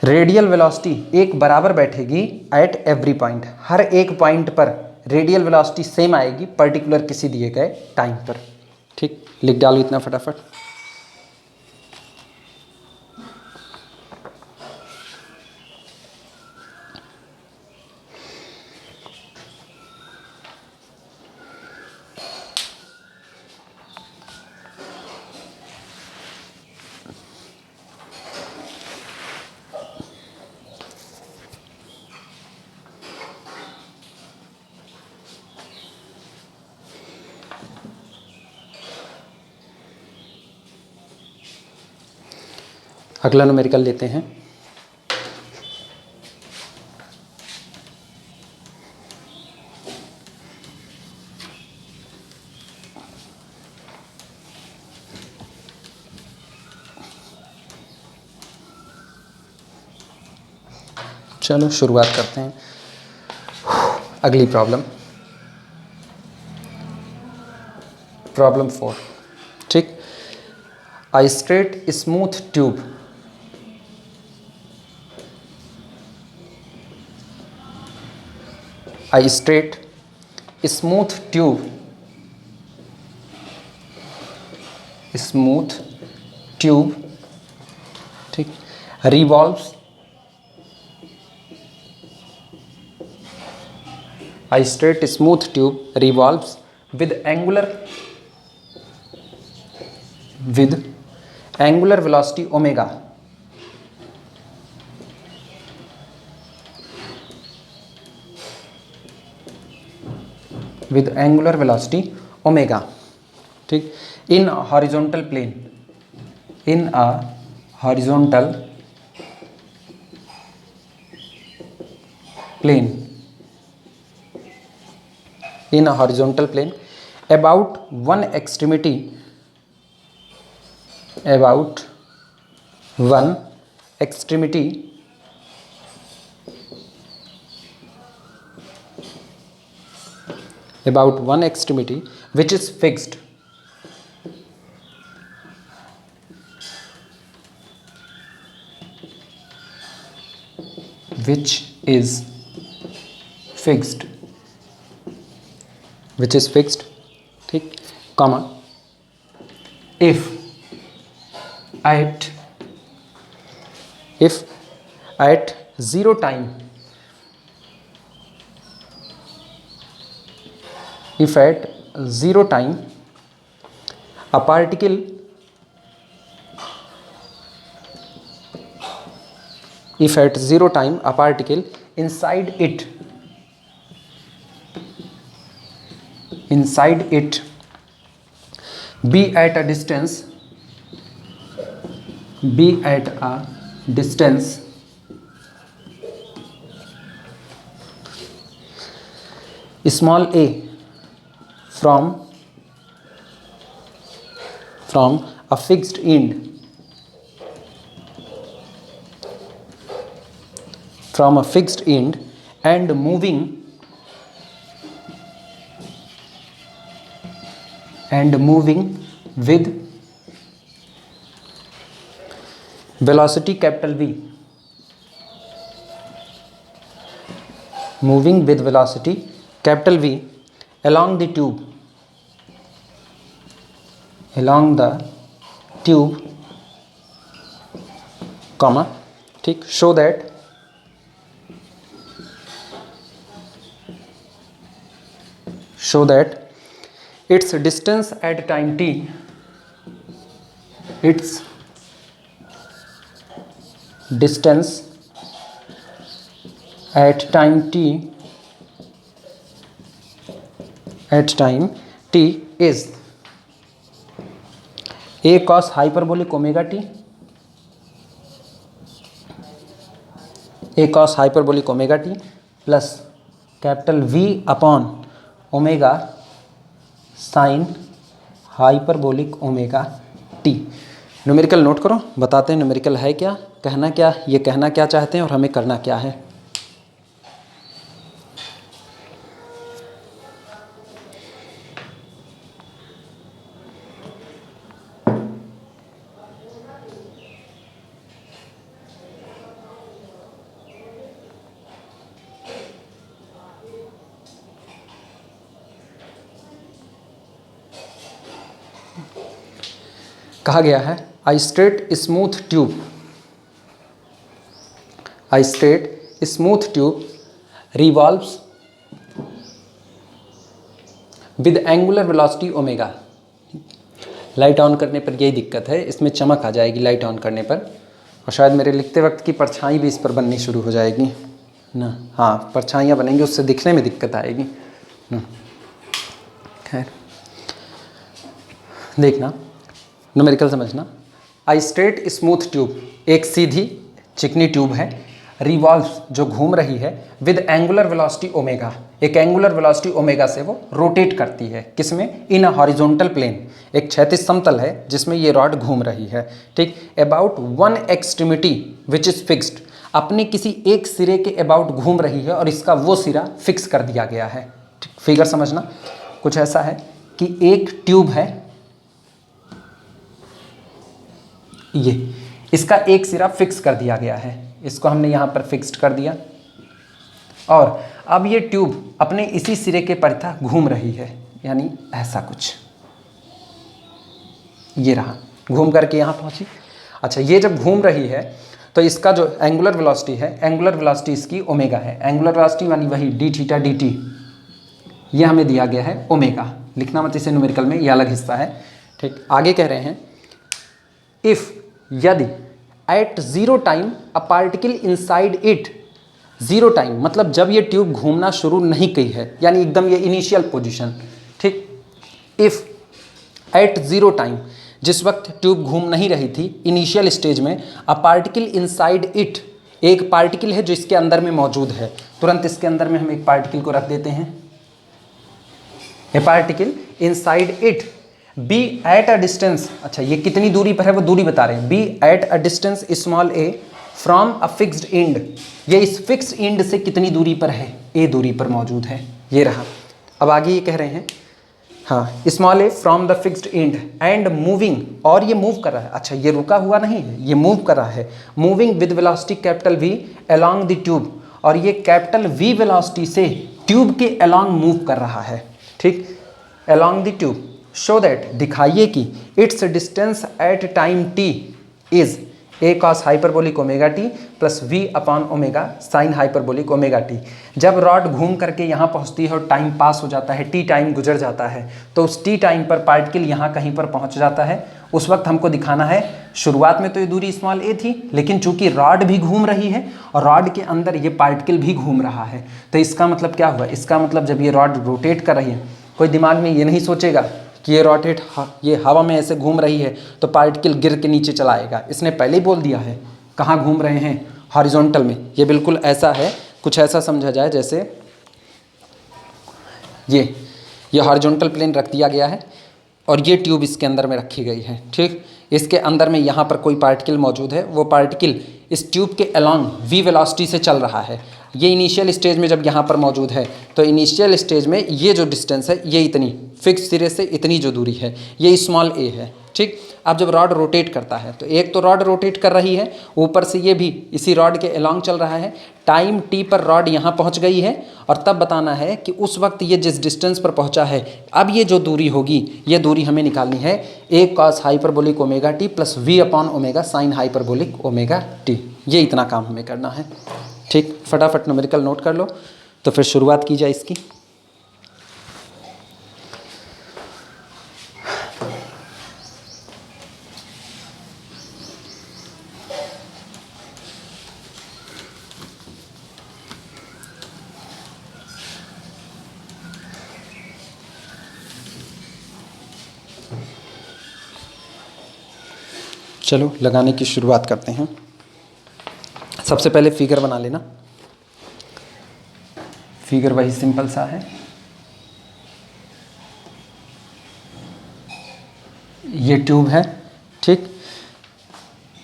रेडियल वेलोसिटी एक बराबर बैठेगी एट एवरी पॉइंट, हर एक पॉइंट पर रेडियल वेलोसिटी सेम आएगी पर्टिकुलर किसी दिए गए टाइम पर। ठीक, लिख डालो इतना फटाफट। अगला न्यूमेरिकल लेते हैं। चलो शुरुआत करते हैं। अगली प्रॉब्लम, प्रॉब्लम 4। ठीक, a straight smooth tube a straight smooth tube ठीक revolves a straight smooth tube revolves with angular velocity omega ठीक in a horizontal plane in a horizontal plane about one extremity which is fixed ठीक comma if at zero time a particle inside it be at a distance small a from a fixed end and moving with velocity capital V along the tube comma ठीक show that its distance at time t is a cos hyperbolic omega t plus capital V upon omega sin hyperbolic omega t। Numerical note करो, बताते हैं numerical है क्या, कहना क्या, ये कहना क्या चाहते हैं और हमें करना क्या है। कहा गया है a straight smooth tube revolves with angular velocity omega। Light on करने पर यही दिक्कत है, इसमें चमक आ जाएगी लाइट ऑन करने पर, और शायद मेरे लिखते वक्त की परछाई भी इस पर बननी शुरू हो जाएगी ना। हाँ, परछाइयाँ बनेंगी, उससे दिखने में दिक्कत आएगी ना। खैर देखना, न्यूमेरिकल समझना। आई स्ट्रेट स्मूथ ट्यूब, एक सीधी चिकनी ट्यूब है, रिवॉल्व्स जो घूम रही है, विद एंगुलर वेलोसिटी ओमेगा, एक एंगुलर वेलोसिटी ओमेगा से वो रोटेट करती है, किसमें? इन अ हॉरिजॉन्टल प्लेन, एक क्षैतिज समतल है जिसमें ये रॉड घूम रही है, ठीक। About one extremity which is fixed, अपने किसी एक सिरे के अबाउट घूम रही है और इसका वो सिरा फिक्स कर दिया गया है। फिगर समझना, कुछ ऐसा है कि एक ट्यूब है, ये इसका एक सिरा फिक्स कर दिया गया है, इसको हमने यहाँ पर फिक्स्ड कर दिया, और अब ये ट्यूब अपने इसी सिरे के परिथा घूम रही है, यानी ऐसा कुछ, ये रहा, घूम करके यहाँ पहुँची। अच्छा, ये जब घूम रही है तो इसका जो एंगुलर वेलोसिटी है, एंगुलर वेलोसिटी इसकी ओमेगा है, एंगुलर वेलोसिटी यानी वही डी थीटा डी टी, ये हमें दिया गया है ओमेगा, लिखना मत इसे न्यूमेरिकल में, ये अलग हिस्सा है, ठीक। आगे कह रहे हैं इफ, यदि at zero time a particle inside it, zero time मतलब जब ये ट्यूब घूमना शुरू नहीं की है, यानी एकदम ये इनिशियल पोजीशन, ठीक। इफ एट जीरो टाइम, जिस वक्त ट्यूब घूम नहीं रही थी इनिशियल स्टेज में, अ पार्टिकल इनसाइड इट, एक पार्टिकल है जो इसके अंदर में मौजूद है, तुरंत इसके अंदर में हम एक पार्टिकल को रख देते हैं, ए particle inside it be at a distance, अच्छा ये कितनी दूरी पर है वो दूरी बता रहे हैं, be at a distance small a from a fixed end, ये इस फिक्स्ड एंड से कितनी दूरी पर है? ए दूरी पर मौजूद है, ये रहा। अब आगे ये कह रहे हैं, हाँ, small a from the fixed and and moving, और ये मूव कर रहा है, अच्छा ये रुका हुआ नहीं है, ये मूव कर रहा है, moving with velocity capital V along the tube, और ये कैपिटल वी वेलोसिटी से ट्यूब के अलोंग मूव कर रहा है, ठीक, along the tube, show that, दिखाइए कि its distance at time t is a cos hyperbolic omega t plus we upon omega sine hyperbolic omega t. जब रॉड घूम करके यहाँ पहुँचती है और टाइम पास हो जाता है, टी टाइम गुजर जाता है, तो उस टी टाइम पर पार्टिकल यहाँ कहीं पर पहुँच जाता है, उस वक्त हमको दिखाना है, शुरुआत में तो ये दूरी स्मॉल ए थी, लेकिन चूंकि रॉड भी घूम रही है और रॉड के अंदर ये पार्टिकल भी घूम रहा है, तो इसका मतलब क्या हुआ? इसका मतलब जब ये रॉड रोटेट कर रही है, कोई दिमाग में ये नहीं सोचेगा कि ये रोटेट, ये हवा में ऐसे घूम रही है तो पार्टिकल गिर के नीचे चला आएगा, इसने पहले ही बोल दिया है कहाँ घूम रहे हैं, हॉरिजॉन्टल में। ये बिल्कुल ऐसा है, कुछ ऐसा समझा जाए जैसे ये हॉरिजॉन्टल प्लेन रख दिया गया है और ये ट्यूब इसके अंदर में रखी गई है, ठीक। इसके अंदर में यहाँ पर कोई पार्टिकल मौजूद है, वो पार्टिकल इस ट्यूब के अलोंग वी वेलोसिटी से चल रहा है। ये इनिशियल स्टेज में जब यहाँ पर मौजूद है तो इनिशियल स्टेज में ये जो डिस्टेंस है, ये इतनी फिक्स सिरे से इतनी जो दूरी है, ये स्मॉल ए है, ठीक। अब जब रॉड रोटेट करता है तो एक तो रॉड रोटेट कर रही है, ऊपर से ये भी इसी रॉड के अलोंग चल रहा है, टाइम टी पर रॉड यहाँ पहुँच गई है, और तब बताना है कि उस वक्त ये जिस डिस्टेंस पर पहुँचा है, अब ये जो दूरी होगी, ये दूरी हमें निकालनी है a cos hyperbolic omega t plus we upon omega sine hyperbolic omega t. ये इतना काम हमें करना है, ठीक। फटाफट न्यूमेरिकल नोट कर लो, तो फिर शुरुआत की जाए इसकी। चलो लगाने की शुरुआत करते हैं। सबसे पहले फिगर बना लेना, फिगर वही सिंपल सा है, ये ट्यूब है, ठीक।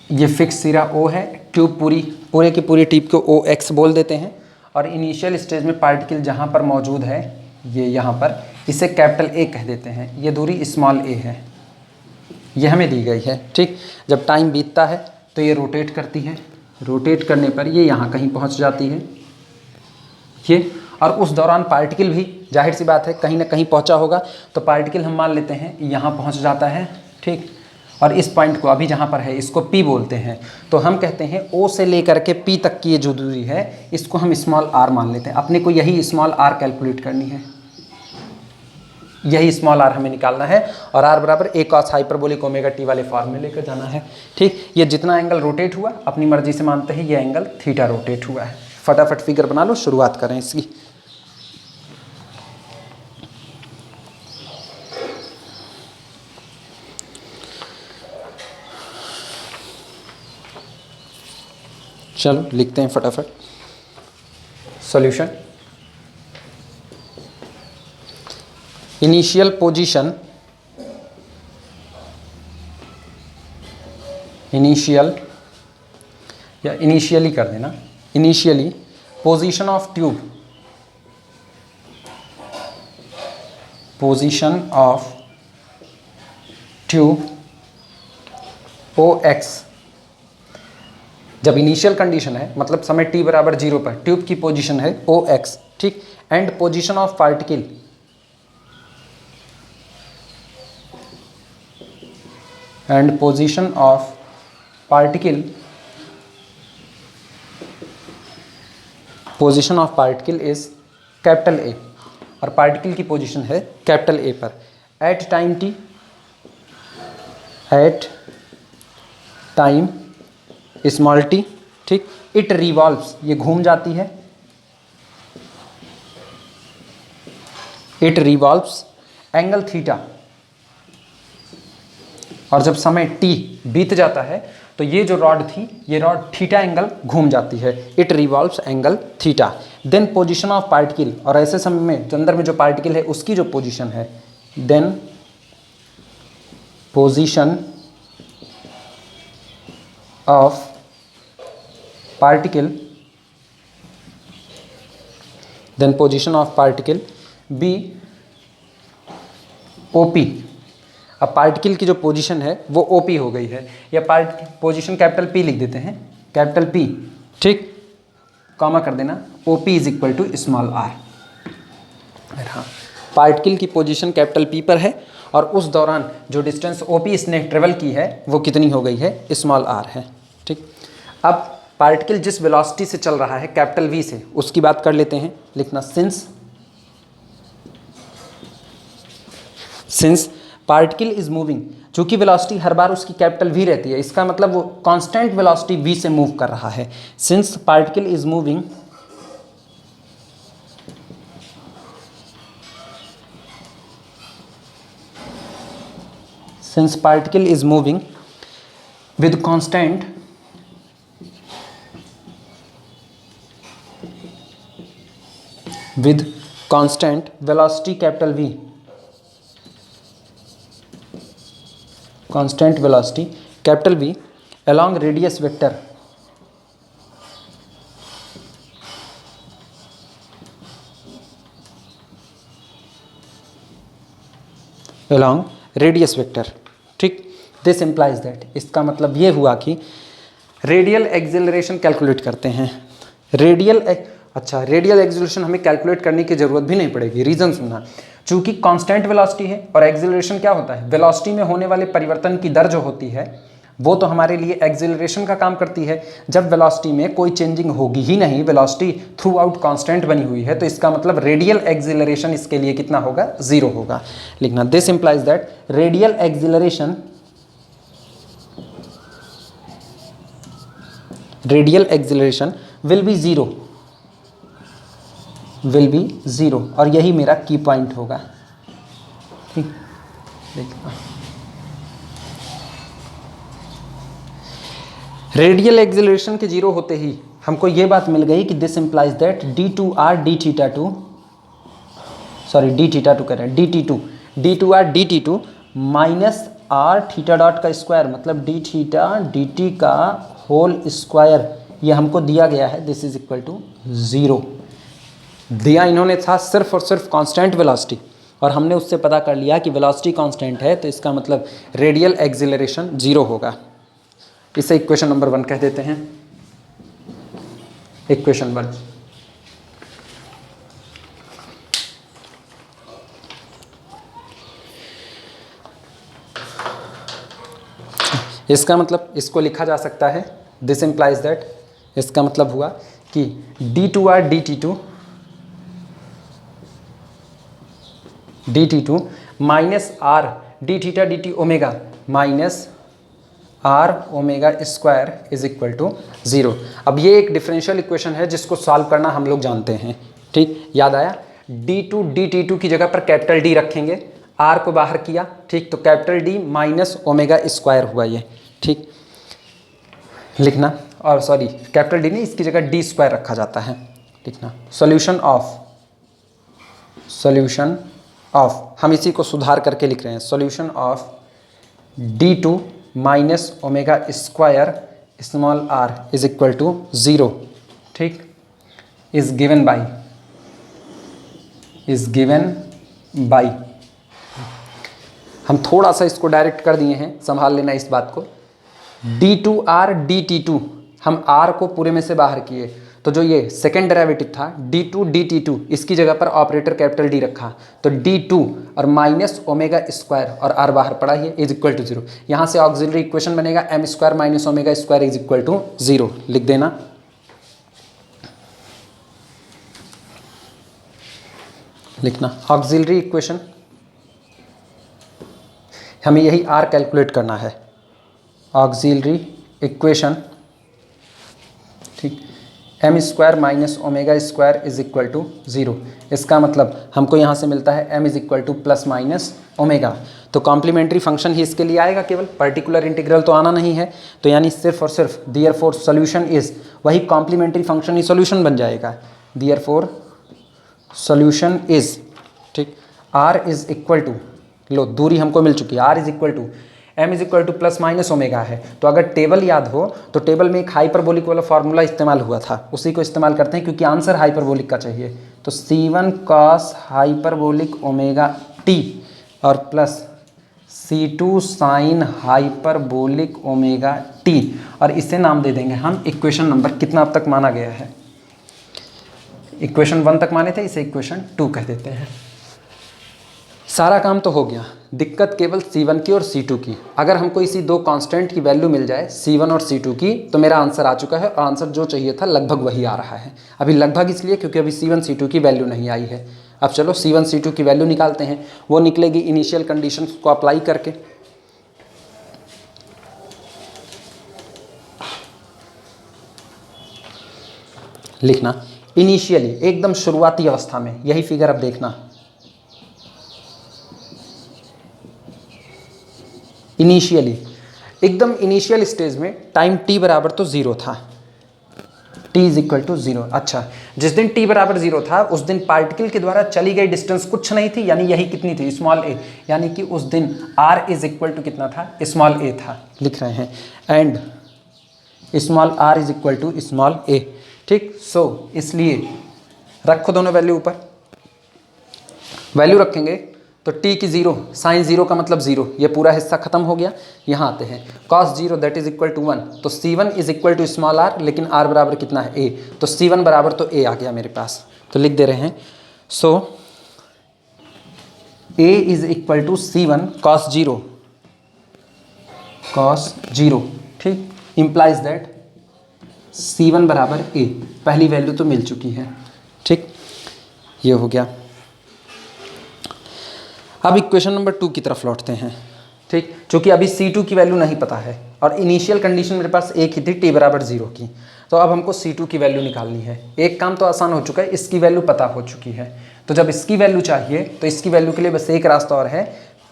ये फिक्स सिरा ओ है, ट्यूब पूरे की पूरी ट्यूब को ओ एक्स बोल देते हैं, और इनिशियल स्टेज में पार्टिकल जहाँ पर मौजूद है, ये यहाँ पर, इसे कैपिटल ए कह देते हैं, ये दूरी स्मॉल ए है, ये हमें दी गई है, ठीक। जब टाइम बीतता है तो ये रोटेट करती है, रोटेट करने पर ये यहाँ कहीं पहुँच जाती है, ये, और उस दौरान पार्टिकल भी जाहिर सी बात है कहीं ना कहीं पहुँचा होगा, तो पार्टिकल हम मान लेते हैं यहाँ पहुँच जाता है, ठीक। और इस पॉइंट को अभी जहाँ पर है इसको P बोलते हैं, तो हम कहते हैं O से लेकर के P तक की ये जो दूरी है इसको हम स्मॉल r मान लेते हैं। अपने को यही स्मॉल r कैलकुलेट करनी है, यही स्मॉल r हमें निकालना है, और r बराबर ए कॉस हाइपरबोलिक ओमेगा टी वाले फॉर्म में लेकर जाना है, ठीक। ये जितना एंगल रोटेट हुआ अपनी मर्जी से मानते हैं ये एंगल थीटा रोटेट हुआ है। फटाफट फिगर बना लो, शुरुआत करें इसकी। चलो लिखते हैं फटाफट सॉल्यूशन। इनिशियल पोजीशन, इनिशियल या इनिशियली कर देना, initially position of tube, position of tube OX, जब इनिशियल कंडीशन है मतलब समय t बराबर 0 पर ट्यूब की पोजीशन है OX, ठीक। And position of particle, and position of particle, position of particle is capital A, और पार्टिकल की पोजीशन है कैपिटल A पर at time t, at time small t, ठीक। इट रिवॉल्व्स, ये घूम जाती है, इट रिवॉल्व्स एंगल थीटा, और जब समय t बीत जाता है तो ये जो रॉड थी ये रॉड थीटा एंगल घूम जाती है, it revolves angle theta. Then position of particle, और ऐसे समय में अंदर में जो पार्टिकल है उसकी जो पोजीशन है, then position of particle, then position of particle be OP। अब पार्टिकल की जो पोजीशन है वो OP हो गई है, या पोजीशन कैपिटल P लिख देते हैं, कैपिटल P, ठीक, कॉमा कर देना, OP is equal to small r। हाँ, पार्टिकल की पोजीशन कैपिटल P पर है और उस दौरान जो डिस्टेंस OP इसने ट्रेवल की है वो कितनी हो गई है, स्मॉल r है, ठीक। अब पार्टिकल जिस वेलोसिटी से चल रहा है कैपिटल V से, उसकी बात कर लेते हैं, लिखना सिंस पार्टिकल इज मूविंग, चूंकि वेलोसिटी हर बार उसकी कैपिटल V रहती है, इसका मतलब वो कांस्टेंट वेलोसिटी V से मूव कर रहा है। Since particle is moving since particle is moving with constant velocity capital V, constant velocity capital V along radius vector, along radius vector, ठीक। दिस इम्प्लाइज दैट, इसका मतलब ये हुआ कि रेडियल एक्सेलरेशन कैलकुलेट करते हैं, अच्छा रेडियल एक्सेलरेशन हमें कैलकुलेट करने की जरूरत भी नहीं पड़ेगी, रीजन सुनना, चूंकि कांस्टेंट वेलोसिटी है और एक्सेलरेशन क्या होता है, वेलोसिटी में होने वाले परिवर्तन की दर जो होती है वो तो हमारे लिए एक्सेलरेशन का काम करती है। जब वेलोसिटी में कोई चेंजिंग होगी ही नहीं, वेलोसिटी थ्रू आउट कॉन्स्टेंट बनी हुई है, तो इसका मतलब रेडियल एक्सेलरेशन इसके लिए कितना होगा, 0 होगा। लिखना this implies that radial acceleration will be zero, और यही मेरा की पॉइंट होगा, ठीक। देखना रेडियल एक्सेलरेशन के 0 होते ही हमको ये बात मिल गई कि this implies that d2r d2 d2r dt2 minus r theta dot का स्क्वायर, मतलब d थीटा dt का होल स्क्वायर, ये हमको दिया गया है, दिस इज इक्वल टू 0। दिया इन्होंने था सिर्फ और सिर्फ कांस्टेंट वेलोसिटी, और हमने उससे पता कर लिया कि वेलोसिटी कांस्टेंट है, तो इसका मतलब रेडियल एक्सेलरेशन 0 होगा। इसे इक्वेशन नंबर 1 कह देते हैं, इक्वेशन 1। इसका मतलब इसको लिखा जा सकता है, दिस इंप्लाइज दैट, इसका मतलब हुआ कि d2r dt2 minus r d theta dt omega minus r omega square is equal to 0। अब ये एक डिफरेंशियल इक्वेशन है जिसको सॉल्व करना हम लोग जानते हैं, ठीक। याद आया, d2 dt2 की जगह पर कैपिटल D रखेंगे, r को बाहर किया, ठीक, तो capital D minus omega square हुआ ये, ठीक, लिखना। और सॉरी कैपिटल डी नहीं, इसकी जगह डी स्क्वायर रखा जाता है। लिखना सॉल्यूशन ऑफ हम इसी को सुधार करके लिख रहे हैं, solution of d2 minus omega square small r is equal to 0, ठीक, इज गिवन बाई हम थोड़ा सा इसको डायरेक्ट कर दिए हैं, संभाल लेना इस बात को। d2r dt2 हम r को पूरे में से बाहर किए, तो जो ये सेकेंड डेरिवेटिव था d2 dt2 इसकी जगह पर ऑपरेटर कैपिटल D रखा, तो d2 और माइनस ओमेगा स्क्वायर और r बाहर पड़ा ही इज इक्वल टू 0। यहाँ से ऑक्सिलरी इक्वेशन बनेगा m square minus omega square is equal to 0, लिख देना। लिखना ऑक्सिलरी इक्वेशन, हमें यही r कैलकुलेट करना है, ऑक्सिलरी इक्वेशन, ठीक, m square minus omega square is equal to 0। इसका मतलब हमको यहाँ से मिलता है m is equal to plus minus omega, तो कॉम्प्लीमेंट्री फंक्शन ही इसके लिए आएगा, केवल पर्टिकुलर इंटीग्रल तो आना नहीं है। तो यानी सिर्फ और सिर्फ देयरफॉर सॉल्यूशन इज, वही कॉम्प्लीमेंट्री फंक्शन ही सॉल्यूशन बन जाएगा। देयरफॉर सॉल्यूशन इज, ठीक, r इज इक्वल टू, लो दूरी हमको मिल चुकी है, r is equal to m is equal to plus minus omega है। तो अगर टेबल याद हो तो टेबल में एक हाइपरबोलिक वाला फार्मूला इस्तेमाल हुआ था, उसी को इस्तेमाल करते हैं क्योंकि आंसर हाइपरबोलिक का चाहिए। तो c1 cos hyperbolic omega t और plus c2 sign hyperbolic omega t, और इसे नाम दे देंगे हम इक्वेशन नंबर कितना अब तक माना गया है, इक्वेशन 1 तक माने थे, इसे इक्वेशन 2 कह देते हैं। सारा काम तो हो गया, दिक्कत केवल C1 की और C2 की। अगर हमको इसी दो कांस्टेंट की वैल्यू मिल जाए C1 और C2 की, तो मेरा आंसर आ चुका है, और आंसर जो चाहिए था लगभग वही आ रहा है। अभी लगभग इसलिए क्योंकि अभी C1 C2 की वैल्यू नहीं आई है। अब चलो C1 C2 की वैल्यू निकालते हैं, वो निकलेगी इनिशियल कंडीशंस को अप्लाई करके। लिखना इनिशियली, एकदम शुरुआती अवस्था में, यही फिगर अब देखना। इनिशियली, एकदम इनिशियल स्टेज में टाइम t बराबर तो 0 था, t इज इक्वल टू 0। अच्छा, जिस दिन t बराबर 0 था उस दिन पार्टिकल के द्वारा चली गई डिस्टेंस कुछ नहीं थी, यानी यही कितनी थी, स्मॉल a, यानी कि उस दिन r इज इक्वल टू कितना था, स्मॉल a था। लिख रहे हैं and small r is equal to small a, ठीक। सो इसलिए रखो दोनों वैल्यू ऊपर, वैल्यू रखेंगे तो t की 0, साइन 0 का मतलब 0, ये पूरा हिस्सा खत्म हो गया। यहाँ आते हैं cos 0 that is equal to 1, तो c1 is equal to small r, लेकिन r बराबर कितना है a, तो c1 बराबर तो a आ गया मेरे पास, तो लिख दे रहे हैं। So a is equal to c1 cos 0, ठीक, इम्प्लाइज दैट c1 बराबर a, पहली वैल्यू तो मिल चुकी है, ठीक, ये हो गया। अब इक्वेशन नंबर 2 की तरफ लौटते हैं, ठीक, क्योंकि अभी C2 की वैल्यू नहीं पता है और इनिशियल कंडीशन मेरे पास एक ही थी t बराबर 0 की, तो अब हमको C2 की वैल्यू निकालनी है। एक काम तो आसान हो चुका है, इसकी वैल्यू पता हो चुकी है, तो जब इसकी वैल्यू चाहिए तो इसकी वैल्यू के लिए बस एक रास्ता और है,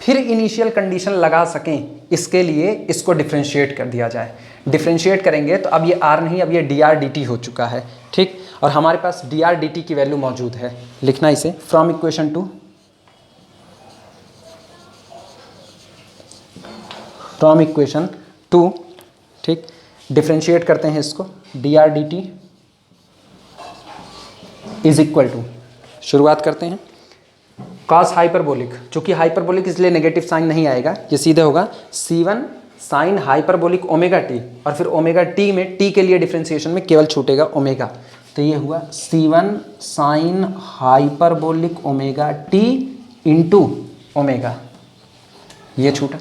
फिर इनिशियल कंडीशन लगा सकें इसके लिए इसको डिफ्रेंशिएट कर दिया जाए। डिफ्रेंशिएट करेंगे तो अब ये r नहीं, अब ये dr dt हो चुका है, ठीक, और हमारे पास dr dt की वैल्यू मौजूद है। लिखना इसे फ्रॉम इक्वेशन 2, फ्रॉम इक्वेशन 2, ठीक, डिफ्रेंशिएट करते हैं इसको, dr dt is equal to, शुरुआत करते हैं कॉस हाइपरबोलिक, चूंकि हाइपरबोलिक इसलिए नेगेटिव साइन नहीं आएगा, ये सीधे होगा c1 sign hyperbolic omega T, और फिर ओमेगा टी में टी के लिए डिफ्रेंशिएशन में केवल छूटेगा ओमेगा, तो ये हुआ c1 sign hyperbolic omega T into omega, ये छूटा।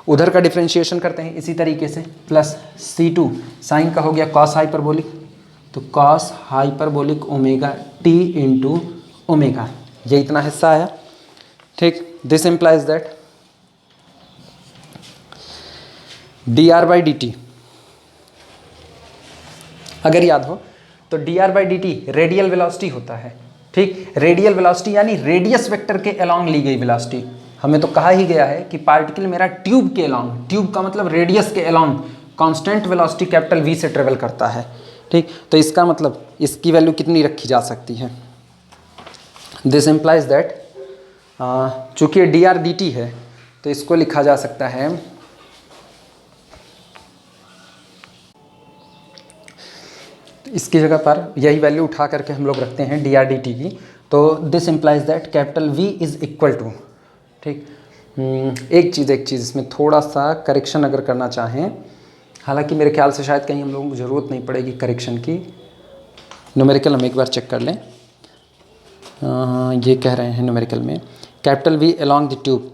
उधर का डिफ्रेंशिएशन करते हैं इसी तरीके से, प्लस c2 साइन का हो गया कॉस हाइपरबोलिक, तो cos hyperbolic omega T into omega, ये इतना हिस्सा आया, ठीक। This implies that dr by dt, अगर याद हो तो dr by dt radial velocity होता है, ठीक, रेडियल वेलोसिटी यानी रेडियस वेक्टर के अलोंग ली गई वेलोसिटी। हमें तो कहा ही गया है कि पार्टिकल मेरा ट्यूब के अलोंग, ट्यूब का मतलब रेडियस के along constant velocity capital V से ट्रेवल करता है। ठीक, तो इसका मतलब इसकी वैल्यू कितनी रखी जा सकती है? दिस इम्प्लाइज दैट चूँकि डी आर डी टी है तो इसको लिखा जा सकता है इसकी जगह पर यही वैल्यू उठा करके हम लोग रखते हैं डी आर डी टी की। तो this implies that capital V is equal to, ठीक, एक चीज़ इसमें थोड़ा सा करेक्शन अगर करना चाहें, हालांकि मेरे ख्याल से शायद कहीं हम लोगों को ज़रूरत नहीं पड़ेगी करेक्शन की। न्यूमेरिकल हम एक बार चेक कर लें। ये कह रहे हैं न्यूमेरिकल में capital V along the tube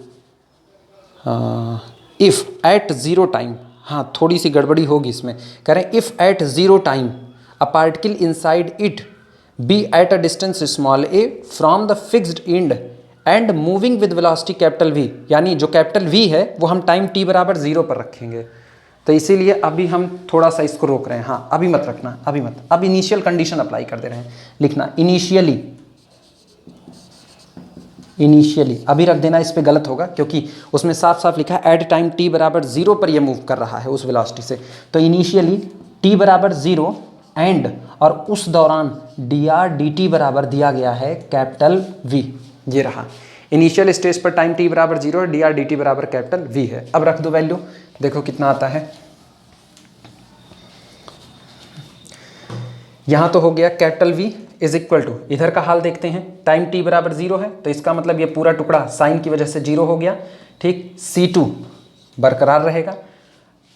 if at zero time, हाँ थोड़ी सी गड़बड़ी होगी इसमें, कह रहे हैं if at zero time a particle inside it be at a distance small a from the fixed and and moving with velocity capital V, यानी जो कैपिटल V है वो हम टाइम t बराबर 0 पर रखेंगे। तो इसीलिए अभी हम थोड़ा सा इसको रोक रहे हैं। हाँ अभी मत रखना, अभी मत, अब इनिशियल कंडीशन अप्लाई कर दे रहे हैं। लिखना इनिशियली अभी रख देना, इस पे गलत होगा क्योंकि उसमें साफ साफ लिखा है एट टाइम t बराबर 0 पर ये मूव कर रहा है उस वेलोसिटी से। तो इनिशियली t बराबर 0 एंड और उस दौरान dr dt बराबर दिया गया है कैपिटल V। ये रहा इनिशियल स्टेज पर टाइम t बराबर 0 और dr dt बराबर कैपिटल V है। अब रख दो वैल्यू, देखो कितना आता है। यहाँ तो हो गया capital V is equal to, इधर का हाल देखते हैं, टाइम t बराबर 0 है तो इसका मतलब ये पूरा टुकड़ा साइन की वजह से 0 हो गया। ठीक, C2 बरकरार रहेगा,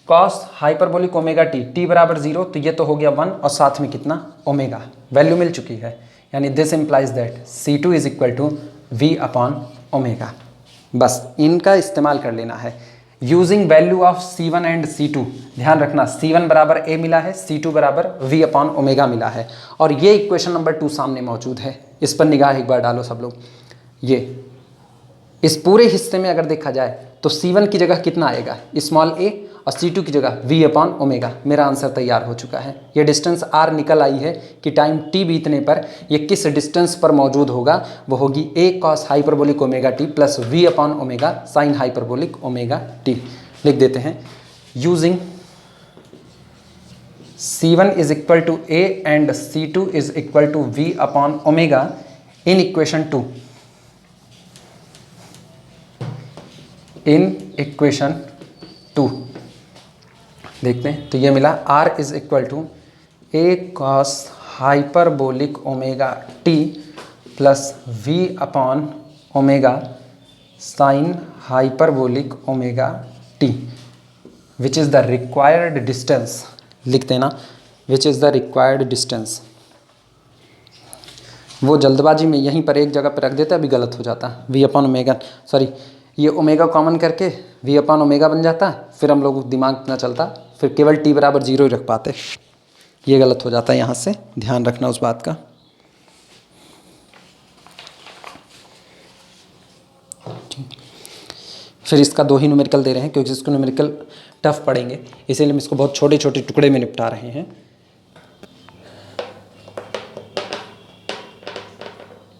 कॉस हाइपरबोलिक ओमेगा t बराबर 0 तो ये तो हो गया 1 और साथ में कितना ओमेगा, वैल्यू मिल चुकी है। यानी this implies that C2 is equal to V upon omega. बस इनका इस्तेमाल कर लेना है using value of C1 and C2। ध्यान रखना C1 बराबर A मिला है, C2 बराबर V अपॉन ओमेगा मिला है और ये इक्वेशन नंबर 2 सामने मौजूद है। इस पर निगाह एक बार डालो सब लोग। ये इस पूरे हिस्से में अगर देखा जाए तो C1 की जगह कितना आएगा, स्मॉल a, और C2 की जगह V अपॉन ओमेगा। मेरा आंसर तैयार हो चुका है। ये डिस्टेंस r निकल आई है कि टाइम t बीतने पर ये किस डिस्टेंस पर मौजूद होगा, वो होगी a cos hyperbolic omega t plus V upon omega sine hyperbolic omega t। लिख देते हैं using C1 is equal to a and C2 is equal to V upon omega in equation 2। In equation 2 देखते हैं तो ये मिला r is equal to a cos hyperbolic omega t plus V upon omega sine hyperbolic omega t which is the required distance. लिखते हैं ना, विच is the required distance. वो जल्दबाजी में यहीं पर एक जगह पर रख देता, अभी गलत हो जाता, V अपॉन ओमेगा, सॉरी ये ओमेगा कॉमन करके V अपॉन ओमेगा बन जाता, फिर हम लोग दिमाग ना चलता, फिर केवल t बराबर 0 ही रख पाते। ये गलत हो जाता है, यहाँ से ध्यान रखना उस बात का। फिर इसका 2 ही न्यूमेरिकल दे रहे हैं क्योंकि इसको न्यूमेरिकल टफ पढ़ेंगे, इसीलिए हम इसको बहुत छोटे छोटे टुकड़े में निपटा रहे हैं।